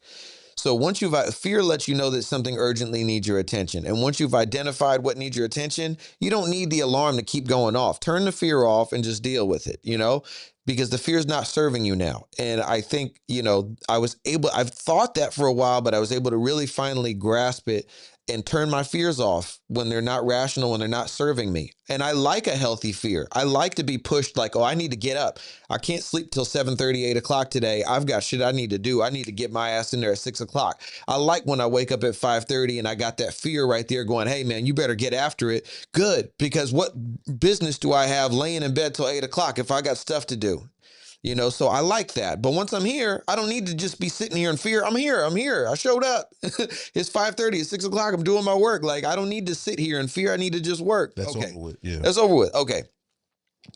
So once fear lets you know that something urgently needs your attention. And once you've identified what needs your attention, you don't need the alarm to keep going off. Turn the fear off and just deal with it, you know, because the fear is not serving you now. And I think, you know, I've thought that for a while, but I was able to really finally grasp it and turn my fears off when they're not rational, when they're not serving me. And I like a healthy fear. I like to be pushed like, oh, I need to get up. I can't sleep till 7:30, 8 o'clock today. I've got shit I need to do. I need to get my ass in there at 6 o'clock. I like when I wake up at 5:30 and I got that fear right there going, hey man, you better get after it. Good, because what business do I have laying in bed till 8 o'clock if I got stuff to do? You know, so I like that. But once I'm here, I don't need to just be sitting here in fear. I'm here. I showed up. It's 5:30, it's 6 o'clock. I'm doing my work. Like, I don't need to sit here in fear. I need to just work. That's over with. Yeah. That's over with. Okay.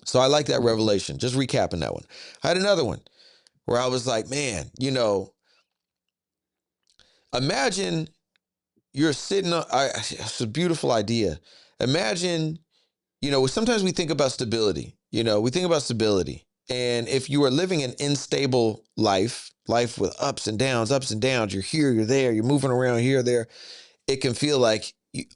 So I like that revelation. Just recapping that one. I had another one where I was like, man, you know, imagine you're sitting on, it's a beautiful idea. Imagine, you know, sometimes we think about stability. And if you are living an unstable life with ups and downs, you're here, you're there, you're moving around here, there, it can feel like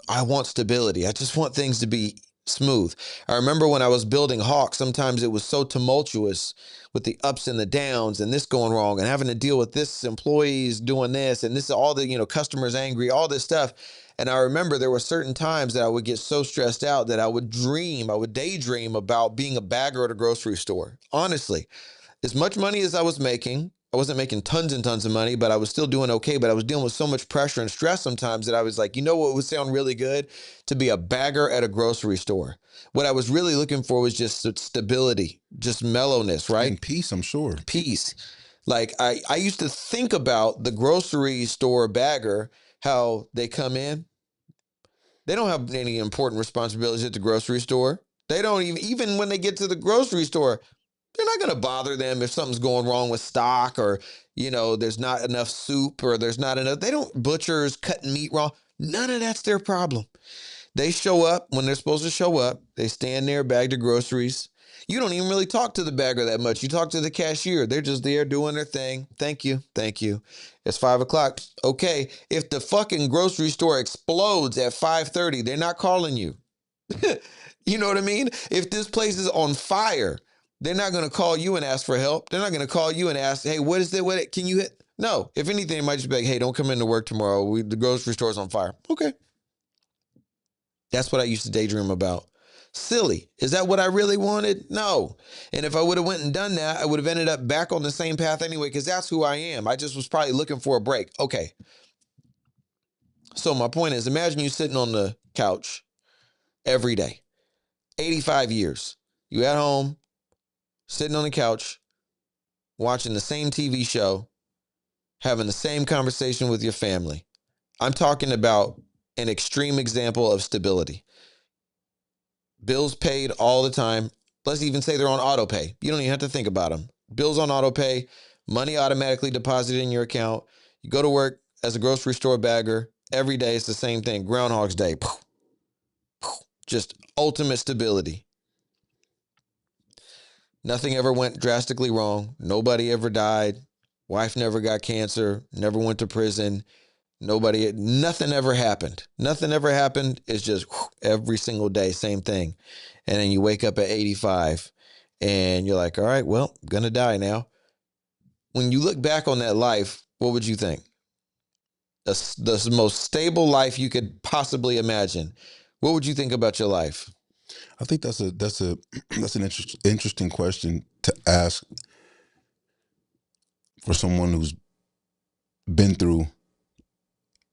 I want stability. I just want things to be smooth. I remember when I was building Hawk, sometimes it was so tumultuous with the ups and the downs and this going wrong and having to deal with this employees doing this and this, all the, customers angry, all this stuff. And I remember there were certain times that I would get so stressed out that I would daydream about being a bagger at a grocery store. Honestly, as much money as I was making, I wasn't making tons and tons of money, but I was still doing okay. But I was dealing with so much pressure and stress sometimes that I was like, what would sound really good? To be a bagger at a grocery store. What I was really looking for was just stability, just mellowness, right? And peace, I'm sure. Peace. Like I used to think about the grocery store bagger, how they come in. They don't have any important responsibilities at the grocery store. They don't even when they get to the grocery store, they're not going to bother them if something's going wrong with stock or, there's not enough soup or there's not enough. They don't butchers cutting meat raw. None of that's their problem. They show up when they're supposed to show up. They stand there, bag their groceries. You don't even really talk to the bagger that much. You talk to the cashier. They're just there doing their thing. Thank you. Thank you. It's 5:00. Okay. If the fucking grocery store explodes at 5:30, they're not calling you. You know what I mean? If this place is on fire, they're not going to call you and ask for help. They're not going to call you and ask, hey, what is it? What can you hit? No. If anything, it might just be like, hey, don't come into work tomorrow. The grocery store's on fire. Okay. That's what I used to daydream about. Silly. Is that what I really wanted? No. And if I would have went and done that, I would have ended up back on the same path anyway, because that's who I am. I just was probably looking for a break. Okay. So my point is, imagine you sitting on the couch every day, 85 years. You at home, sitting on the couch, watching the same TV show, having the same conversation with your family. I'm talking about an extreme example of stability. Bills paid all the time. Let's even say they're on auto pay. You don't even have to think about them. Bills on auto pay, money automatically deposited in your account. You go to work as a grocery store bagger. Every day it's the same thing. Groundhog's Day. Just ultimate stability. Nothing ever went drastically wrong. Nobody ever died. Wife never got cancer. Never went to prison. Nothing ever happened. Nothing ever happened. It's just every single day, same thing. And then you wake up at 85 and you're like, all right, well, I'm going to die now. When you look back on that life, what would you think? The most stable life you could possibly imagine. What would you think about your life? I think that's an interesting question to ask for someone who's been through.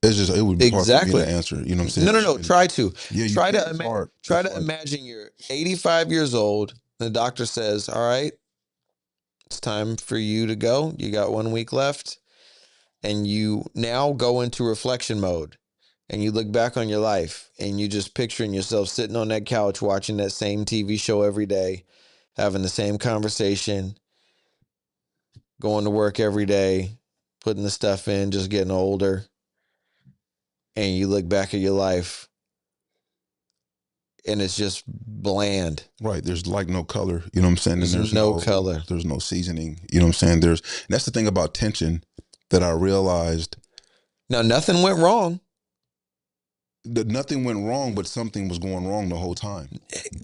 It would be hard for me to answer. You know what I'm saying? No. Try to. Yeah, Try to imagine you're 85 years old. The doctor says, all right, it's time for you to go. You got 1 week left. And you now go into reflection mode. And you look back on your life and you just picturing yourself sitting on that couch watching that same TV show every day, having the same conversation, going to work every day, putting the stuff in, just getting older. And you look back at your life and it's just bland. Right. There's like no color. You know what I'm saying? There's no color. There's no seasoning. You know what I'm saying? And that's the thing about tension that I realized. Now, nothing went wrong. Nothing went wrong, but something was going wrong the whole time.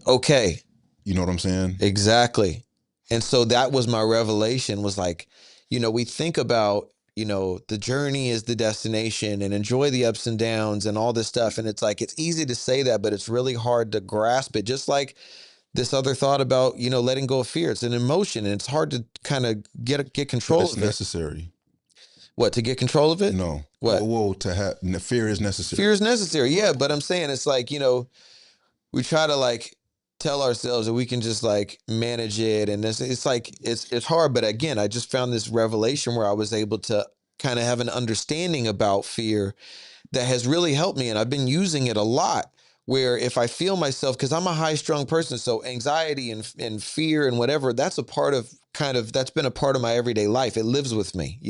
Okay. You know what I'm saying? Exactly. And so that was my revelation, was like, we think about, the journey is the destination and enjoy the ups and downs and all this stuff. And it's like, it's easy to say that, but it's really hard to grasp it. Just like this other thought about, letting go of fear. It's an emotion and it's hard to kind of get control of it. It's necessary. What, to get control of it? No. What? Whoa, fear is necessary. Fear is necessary, yeah. But I'm saying it's like, we try to like tell ourselves that we can just like manage it. And it's like, it's hard. But again, I just found this revelation where I was able to kind of have an understanding about fear that has really helped me. And I've been using it a lot, where if I feel myself, because I'm a high strung person, so anxiety and fear and whatever, that's been a part of my everyday life. It lives with me,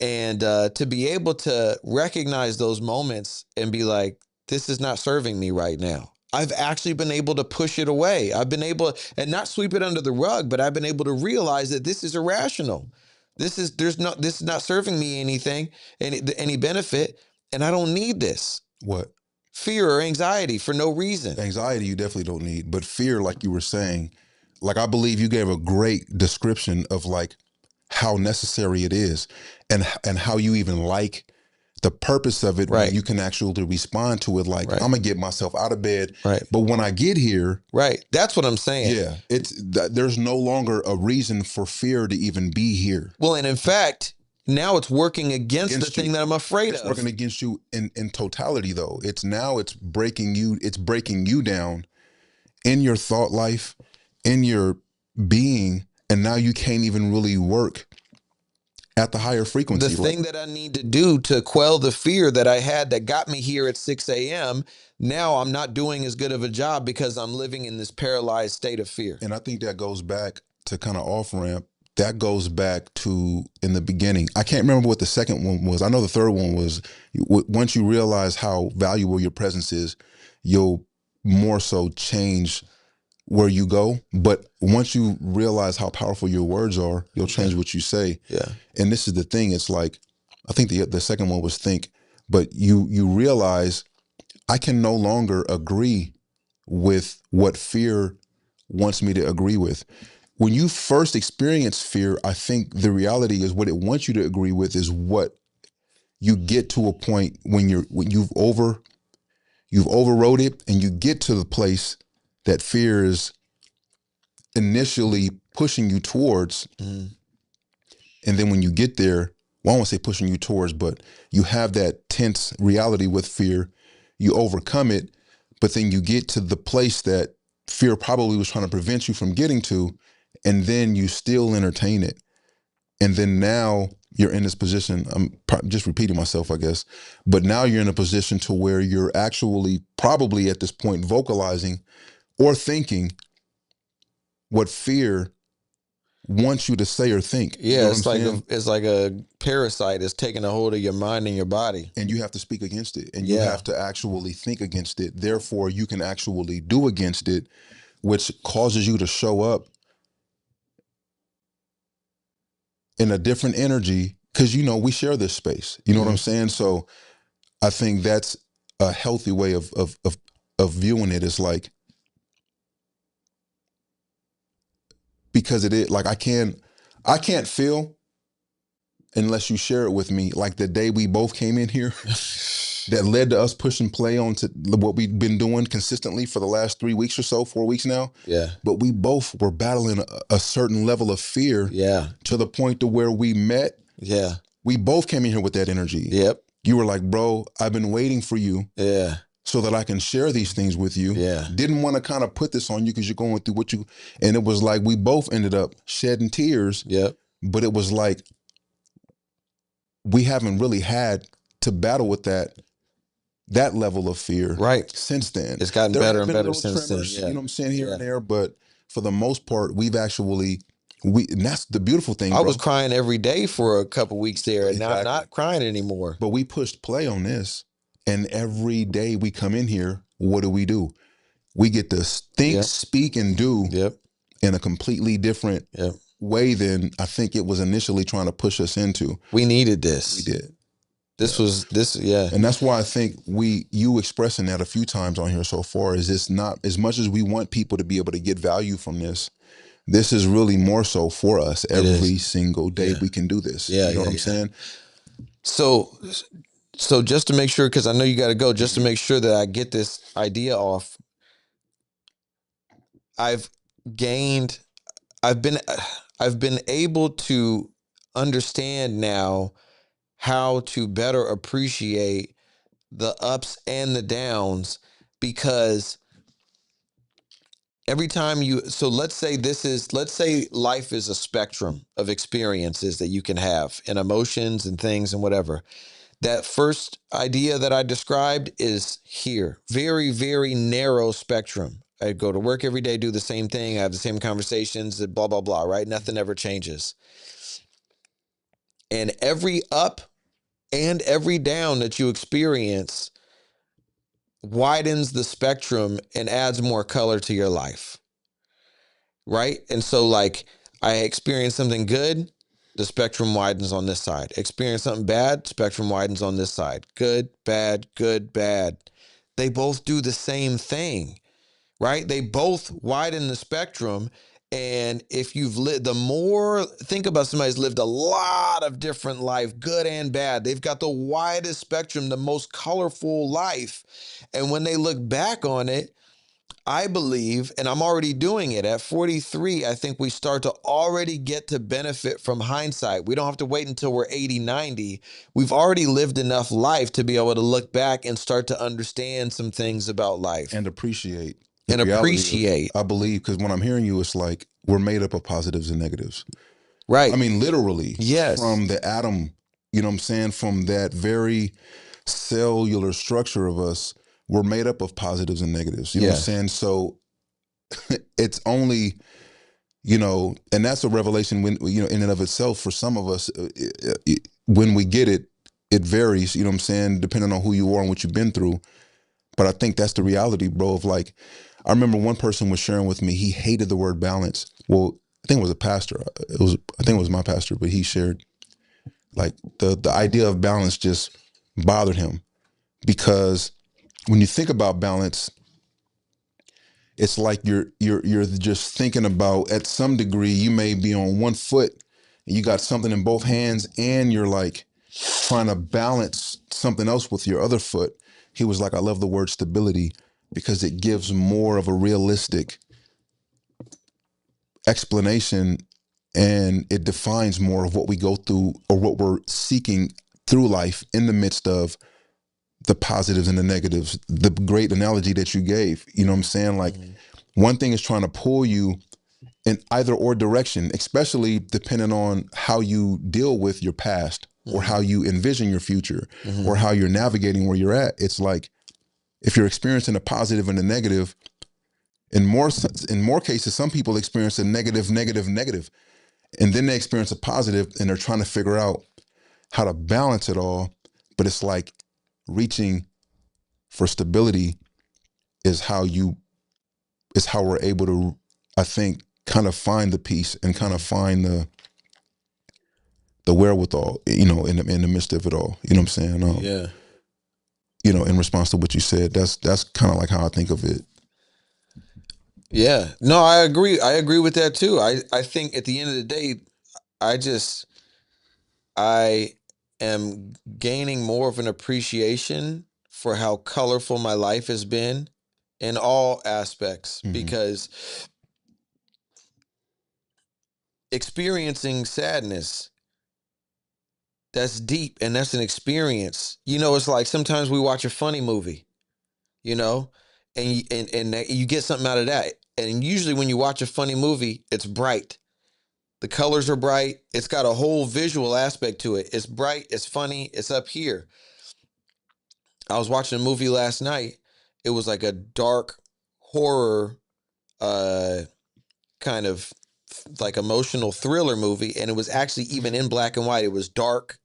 And to be able to recognize those moments and be like, this is not serving me right now. I've actually been able to push it away. I've been able, and not sweep it under the rug, but I've been able to realize that this is irrational. This is not serving me any benefit, and I don't need this. What? fear or anxiety for no reason. Anxiety you definitely don't need, but fear, like you were saying, like I believe you gave a great description of like how necessary it is, and how you even like the purpose of it when Right. you can actually respond to it. Like Right. I'm gonna get myself out of bed, Right. but when I get here, Right. That's what I'm saying. yeah, there's no longer a reason for fear to even be here. Well, and in fact, now it's working against Against the you. thing that I'm afraid It's of. working against you in totality though. It's breaking you down in your thought life, in your being, and now you can't even really work at the higher frequency. The thing that I need to do to quell the fear that I had that got me here at 6 a.m., now I'm not doing as good of a job because I'm living in this paralyzed state of fear. And I think that goes back to kind of off ramp. That goes back to in the beginning. I can't remember what the second one was. I know the third one was once you realize how valuable your presence is, you'll more so change where you go. But once you realize how powerful your words are, you'll change what you say. Yeah. And this is the thing. It's like, I think the second one was think, but you realize I can no longer agree with what fear wants me to agree with. When you first experience fear, I think the reality is what it wants you to agree with is what you get to a point when you've overrode it, and you get to the place that fear is initially pushing you towards. Mhm. And then when you get there, well, I won't say pushing you towards, but you have that tense reality with fear, you overcome it, but then you get to the place that fear probably was trying to prevent you from getting to, and then you still entertain it. And then now you're in this position, I'm just repeating myself, I guess, but now you're in a position to where you're actually probably at this point vocalizing or thinking what fear wants you to say or think. Yeah, You know what it's I'm like saying? it's like a parasite is taking a hold of your mind and your body. And you have to speak against it, and you Yeah. have to actually think against it. Therefore, you can actually do against it, which causes you to show up in a different energy because, we share this space. You know what I'm saying? So I think that's a healthy way of viewing it. Is like, because it is like I can't feel unless you share it with me. Like the day we both came in here, that led to us pushing play on to what we've been doing consistently for the last 3 weeks or so, 4 weeks now. Yeah. But we both were battling a certain level of fear. Yeah. To the point to where we met. Yeah. We both came in here with that energy. Yep. You were like, bro, I've been waiting for you. Yeah. So that I can share these things with you. Yeah. Didn't want to kind of put this on you because you're going through and it was like we both ended up shedding tears. Yep. But it was like we haven't really had to battle with that level of fear since then. It's gotten There better have and been better little since tremors, then. Yeah. You know what I'm saying, here and there, but for the most part, we've actually and that's the beautiful thing. I was crying every day for a couple weeks there, and now I'm Exactly. not crying anymore. But we pushed play on this, and every day we come in here, what do? We get to think, speak, and do in a completely different way than I think it was initially trying to push us into. We needed this. We did. And that's why I think you expressing that a few times on here so far is it's not as much as we want people to be able to get value from this. This is really more so for us every single day we can do this. You know what I'm saying? So just to make sure, because I know you got to go, just to make sure that I get this idea off, I've been able to understand now how to better appreciate the ups and the downs, because every time let's say life is a spectrum of experiences that you can have, and emotions and things and whatever. That first idea that I described is here. Very, very narrow spectrum. I go to work every day, do the same thing. I have the same conversations, blah, blah, blah, right? Nothing ever changes. And every up and every down that you experience widens the spectrum and adds more color to your life, right? And so, like, I experience something good, the spectrum widens on this side. Experience something bad, spectrum widens on this side. Good, bad, good, bad. they both do the same thing, right? They both widen the spectrum. And if you've lived, think about somebody who's lived a lot of different life, good and bad. They've got the widest spectrum, the most colorful life. And when they look back on it, I believe, and I'm already doing it at 43, I think we start to already get to benefit from hindsight. We don't have to wait until we're 80, 90. We've already lived enough life to be able to look back and start to understand some things about life. And appreciate. And appreciate. I believe, because when I'm hearing you, it's like we're made up of positives and negatives. Right. I mean, literally. Yes. From the atom, you know what I'm saying? From that very cellular structure of us, we're made up of positives and negatives. You know what I'm saying? So it's only, you know, and that's a revelation when, you know, in and of itself for some of us, when we get it, it varies, you know what I'm saying, depending on who you are and what you've been through. But I think that's the reality, bro, of like, I remember one person was sharing with me, he hated the word balance. Well, I think it was a pastor. I think it was my pastor, but he shared like the idea of balance just bothered him, because when you think about balance, it's like you're just thinking about, at some degree, you may be on one foot and you got something in both hands and you're like trying to balance something else with your other foot. He was like, I love the word stability because it gives more of a realistic explanation, and it defines more of what we go through or what we're seeking through life in the midst of the positives and the negatives. The great analogy that you gave, you know what I'm saying? Like, one thing is trying to pull you in either or direction, especially depending on how you deal with your past or how you envision your future or how you're navigating where you're at. It's like, if you're experiencing a positive and a negative, in more cases, some people experience a negative, and then they experience a positive and they're trying to figure out how to balance it all. But it's like reaching for stability is how we're able to, I think, kind of find the peace and kind of find the wherewithal, you know, in the midst of it all. You know what I'm saying? Yeah. You know, in response to what you said, that's kind of like how I think of it. Yeah. No, I agree. I agree with that too. I think at the end of the day, I am gaining more of an appreciation for how colorful my life has been in all aspects, because experiencing sadness, that's deep and that's an experience. You know, it's like sometimes we watch a funny movie, you know, and you get something out of that. And usually when you watch a funny movie, it's bright. The colors are bright. It's got a whole visual aspect to it. It's bright. It's funny. It's up here. I was watching a movie last night. It was like a dark horror, kind of like emotional thriller movie. And it was actually even in black and white. It was darker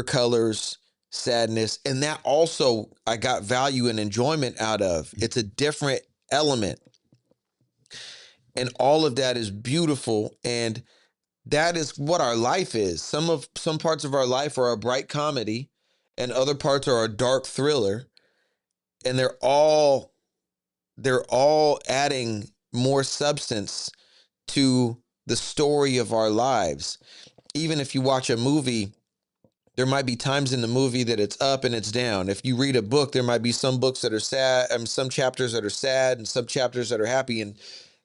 colors, sadness. And that also I got value and enjoyment out of. It's a different element. And all of that is beautiful. And that is what our life is. Some parts of our life are a bright comedy and other parts are a dark thriller. And they're all adding more substance to the story of our lives. Even if you watch a movie, there might be times in the movie that it's up and it's down. If you read a book, there might be some books that are sad, some chapters that are sad and some chapters that are happy. And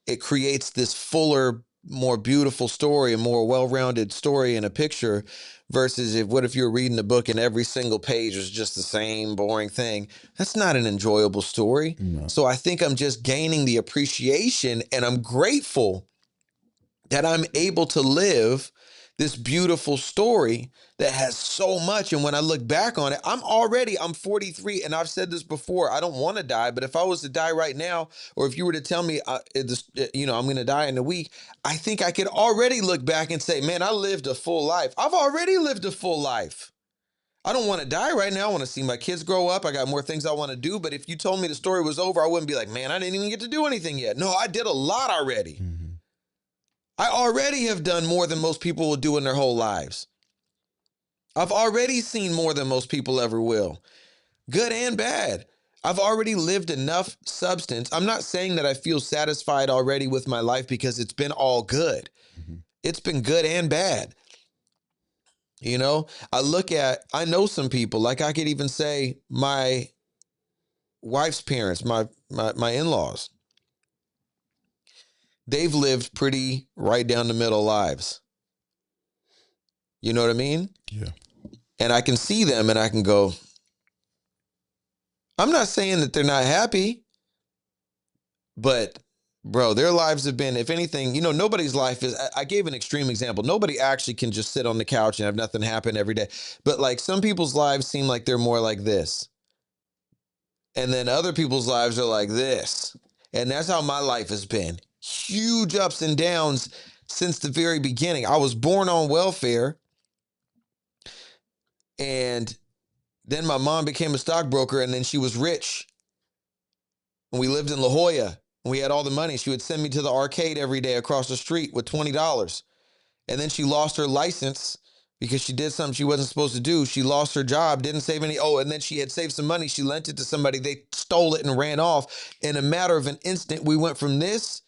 it creates this fuller, more beautiful story, a more well-rounded story in a picture, versus what if you're reading a book and every single page is just the same boring thing? That's not an enjoyable story. No. So I think I'm just gaining the appreciation, and I'm grateful that I'm able to live this beautiful story that has so much. And when I look back on it, I'm 43, and I've said this before, I don't want to die, but if I was to die right now, or if you were to tell me, I'm going to die in a week, I think I could already look back and say, man, I lived a full life. I've already lived a full life. I don't want to die right now. I want to see my kids grow up. I got more things I want to do. But if you told me the story was over, I wouldn't be like, man, I didn't even get to do anything yet. No, I did a lot already. I already have done more than most people will do in their whole lives. I've already seen more than most people ever will. good and bad. I've already lived enough substance. I'm not saying that I feel satisfied already with my life because it's been all good. Mm-hmm. It's been good and bad. You know, I know some people, like I could even say my wife's parents, my in-laws, they've lived pretty right down the middle lives. You know what I mean? Yeah. And I can see them and I can go, I'm not saying that they're not happy, but bro, their lives have been, if anything, you know, nobody's life is, I gave an extreme example. Nobody actually can just sit on the couch and have nothing happen every day. But like some people's lives seem like they're more like this. And then other people's lives are like this. And that's how my life has been. Huge ups and downs since the very beginning. I was born on welfare. And then my mom became a stockbroker and then she was rich. And we lived in La Jolla and we had all the money. She would send me to the arcade every day across the street with $20. And then she lost her license because she did something she wasn't supposed to do. She lost her job, didn't save any. Oh, and then she had saved some money. She lent it to somebody. They stole it and ran off. In a matter of an instant, we went from this,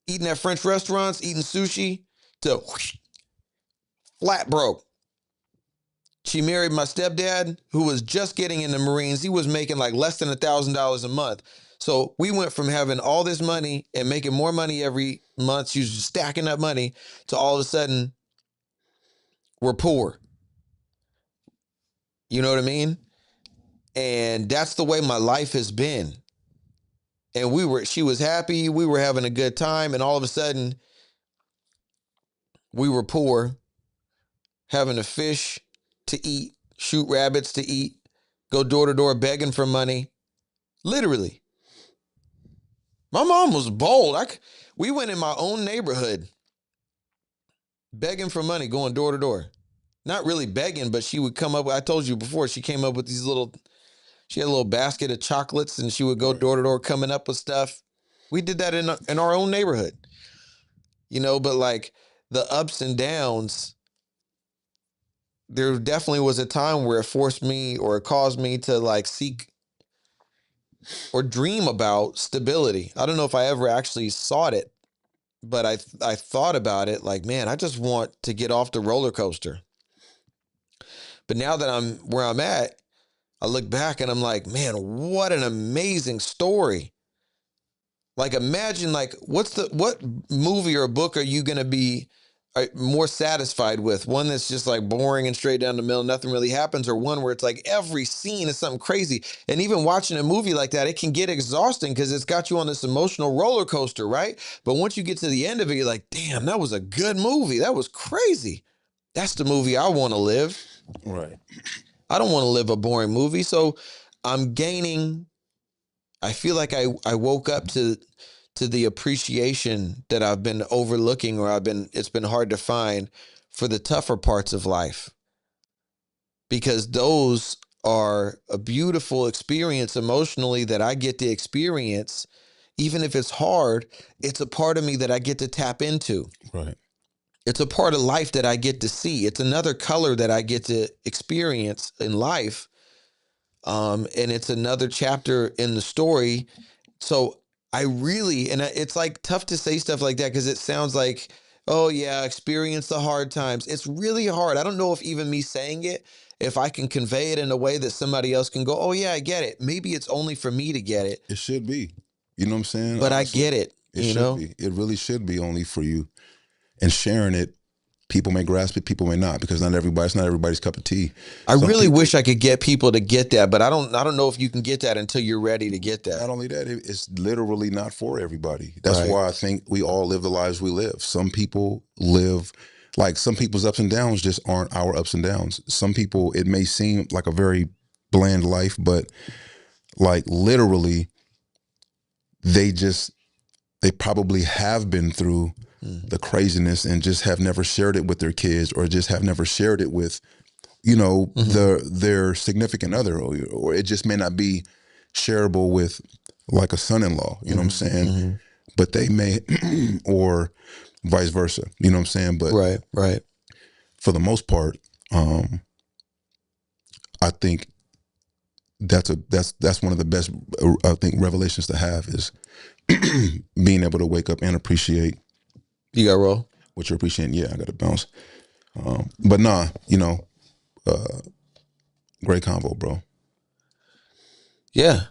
eating at French restaurants, eating sushi, to whoosh, flat broke. She married my stepdad, who was just getting in the Marines. He was making like less than $1,000 a month. So we went from having all this money and making more money every month. She was just stacking up money to all of a sudden we're poor. You know what I mean? And that's the way my life has been. And she was happy. We were having a good time. And all of a sudden we were poor, having to fish to eat, shoot rabbits to eat, go door to door begging for money. Literally. My mom was bold. We went in my own neighborhood begging for money, going door to door. Not really begging, but she would come up. I told you before, she came up with she had a little basket of chocolates and she would go door to door coming up with stuff. We did that in our own neighborhood, you know, but like the ups and downs, there definitely was a time where it forced me or it caused me to like seek or dream about stability. I don't know if I ever actually sought it, but I thought about it like, man, I just want to get off the roller coaster. But now that I'm where I'm at, I look back and I'm like, man, what an amazing story. Like imagine like what movie or book are you going to be more satisfied with? One that's just like boring and straight down the middle, nothing really happens, or one where it's like every scene is something crazy. And even watching a movie like that, it can get exhausting because it's got you on this emotional roller coaster, right? But once you get to the end of it, you're like, damn, that was a good movie. That was crazy. That's the movie I want to live. Right. I don't want to live a boring movie. So I feel like I woke up to the appreciation that I've been overlooking or it's been hard to find for the tougher parts of life. Because those are a beautiful experience emotionally that I get to experience. Even if it's hard, it's a part of me that I get to tap into. Right. It's a part of life that I get to see. It's another color that I get to experience in life. And it's another chapter in the story. So it's like tough to say stuff like that because it sounds like, oh yeah, experience the hard times. It's really hard. I don't know if even me saying it, if I can convey it in a way that somebody else can go, oh yeah, I get it. Maybe it's only for me to get it. It should be. You know what I'm saying? But Honestly, I get it. It you should know? be. It really should be only for you. And sharing it, people may grasp it, people may not, because it's not everybody's cup of tea. I really wish I could get people to get that, but I don't know if you can get that until you're ready to get that. Not only that, it's literally not for everybody. That's Right. why I think we all live the lives we live. Some people live, like some people's ups and downs just aren't our ups and downs. Some people, it may seem like a very bland life, but like literally, they probably have been through the craziness and just have never shared it with their kids or just have never shared it with, their significant other, or it just may not be shareable with like a son-in-law, you know what I'm saying? But they may, or vice versa, you know what I'm saying? But Right. for the most part, I think that's one of the best I think revelations to have is being able to wake up and appreciate. You got to roll. What you're appreciating. Yeah, I got to bounce. But nah, great convo, bro. Yeah,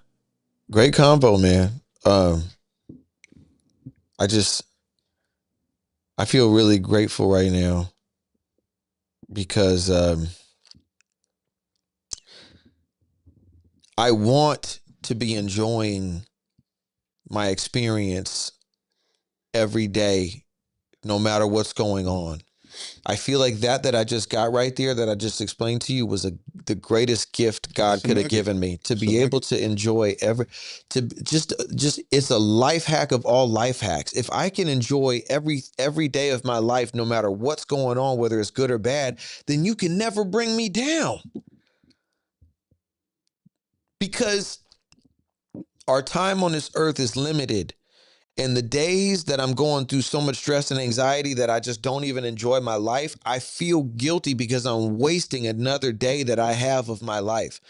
great combo, man. I feel really grateful right now because I want to be enjoying my experience every day, no matter what's going on. I feel like that I just got right there, that I just explained to you, was the greatest gift God could have given me, to be able to enjoy it's a life hack of all life hacks. If I can enjoy every day of my life, no matter what's going on, whether it's good or bad, then you can never bring me down. Because our time on this earth is limited. And the days that I'm going through so much stress and anxiety that I just don't even enjoy my life, I feel guilty because I'm wasting another day that I have of my life.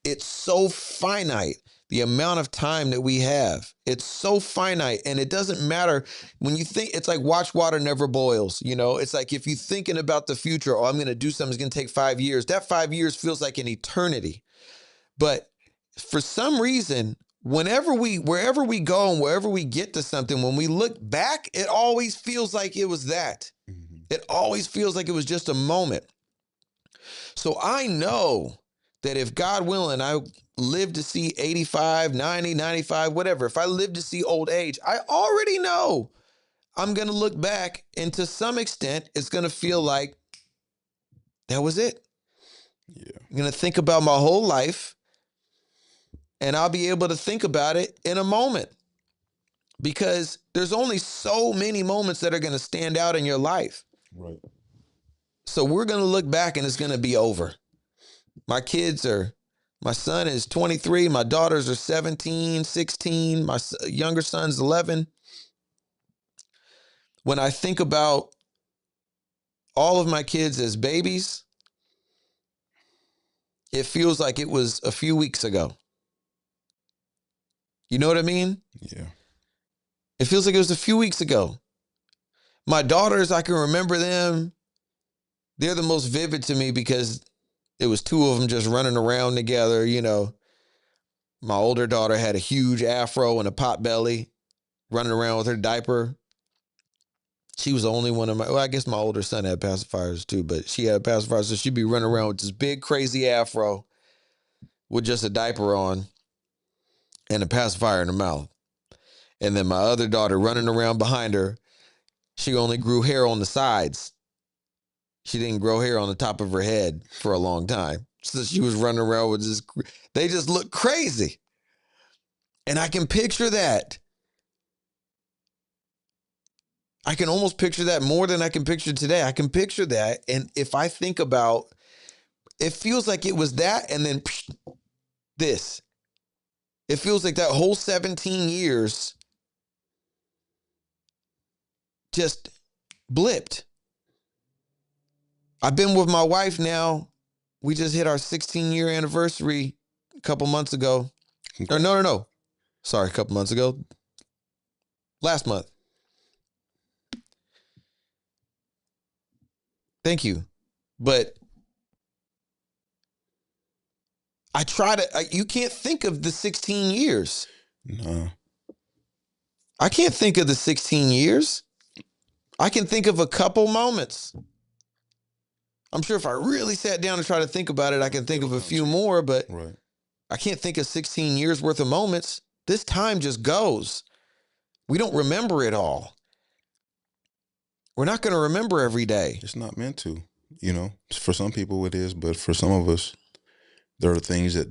It's so finite, the amount of time that we have. It's so finite. And it doesn't matter when you think, it's like watch water never boils. It's like if you're thinking about the future, I'm going to do something, it's going to take 5 years. That 5 years feels like an eternity. But for some reason, wherever we go and wherever we get to something, when we look back, it always feels like it was that. Mm-hmm. It always feels like it was just a moment. So I know that if God willing, I live to see 85, 90, 95, whatever, if I live to see old age, I already know I'm going to look back, and to some extent, it's going to feel like that was it. Yeah. I'm going to think about my whole life, and I'll be able to think about it in a moment, because there's only so many moments that are going to stand out in your life. Right. So we're going to look back and it's going to be over. My son is 23. My daughters are 17, 16. My younger son's 11. When I think about all of my kids as babies, it feels like it was a few weeks ago. You know what I mean? Yeah. It feels like it was a few weeks ago. My daughters, I can remember them. They're the most vivid to me because it was two of them just running around together. My older daughter had a huge afro and a pot belly, running around with her diaper. She was the only one I guess my older son had pacifiers too, but she had pacifiers, so she'd be running around with this big crazy afro with just a diaper on and a pacifier in her mouth. And then my other daughter running around behind her, she only grew hair on the sides. She didn't grow hair on the top of her head for a long time. So she was running around with this, they just look crazy. And I can picture that. I can almost picture that more than I can picture today. I can picture that. And if I think about, it feels like it was that and then this. It feels like that whole 17 years just blipped. I've been with my wife now. We just hit our 16-year anniversary a couple months ago. Or no. Sorry, a couple months ago. Last month. Thank you. But I try to, you can't think of the 16 years. No. I can't think of the 16 years. I can think of a couple moments. I'm sure if I really sat down and tried to think about it, I can think of a few more, but right. I can't think of 16 years worth of moments. This time just goes. We don't remember it all. We're not going to remember every day. It's not meant to, for some people it is, but for some of us, there are things that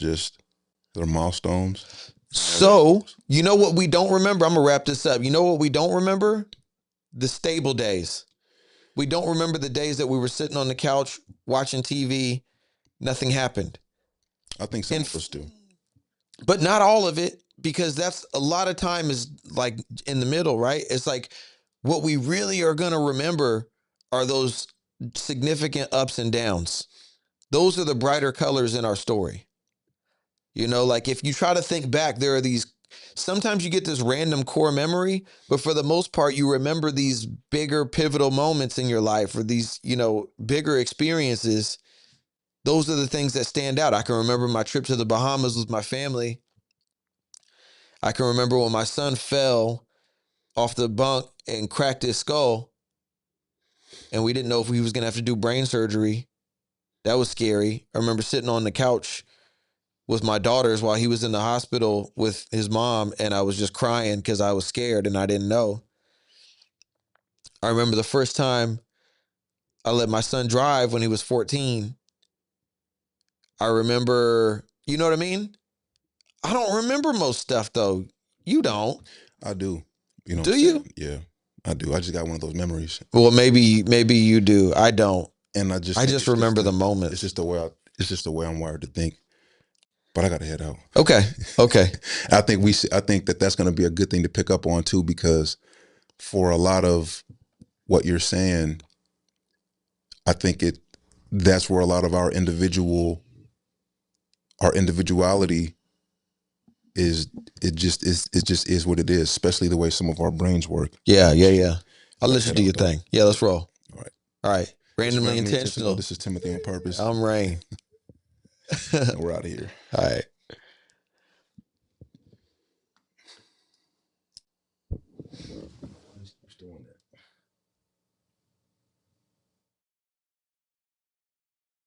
they're milestones. So, you know what we don't remember? I'm going to wrap this up. You know what we don't remember? The stable days. We don't remember the days that we were sitting on the couch watching TV. Nothing happened. I think some of us do. But not all of it, because that's a lot of time is like in the middle, right? It's like what we really are going to remember are those significant ups and downs. Those are the brighter colors in our story. You know, like if you try to think back, there are these, sometimes you get this random core memory, but for the most part, you remember these bigger pivotal moments in your life or these, you know, bigger experiences. Those are the things that stand out. I can remember my trip to the Bahamas with my family. I can remember when my son fell off the bunk and cracked his skull, and we didn't know if he was going to have to do brain surgery. That was scary. I remember sitting on the couch with my daughters while he was in the hospital with his mom, and I was just crying because I was scared and I didn't know. I remember the first time I let my son drive when he was 14. I remember, you know what I mean? I don't remember most stuff though. You don't. I do. You know Do what I'm you? saying? Yeah, I do. I just got one of those memories. Well, maybe you do. I don't. And I I just remember the moment. It's just the way I'm wired to think. But I got to head out. Okay. I think that that's going to be a good thing to pick up on too, because for a lot of what you're saying, I think that's where a lot of our individuality is. It just is what it is, especially the way some of our brains work. Yeah. I'll listen to your thing. Yeah, let's roll. All right. Randomly intentional. This is Timothy on Purpose. I'm Rain. We're out of here. All right.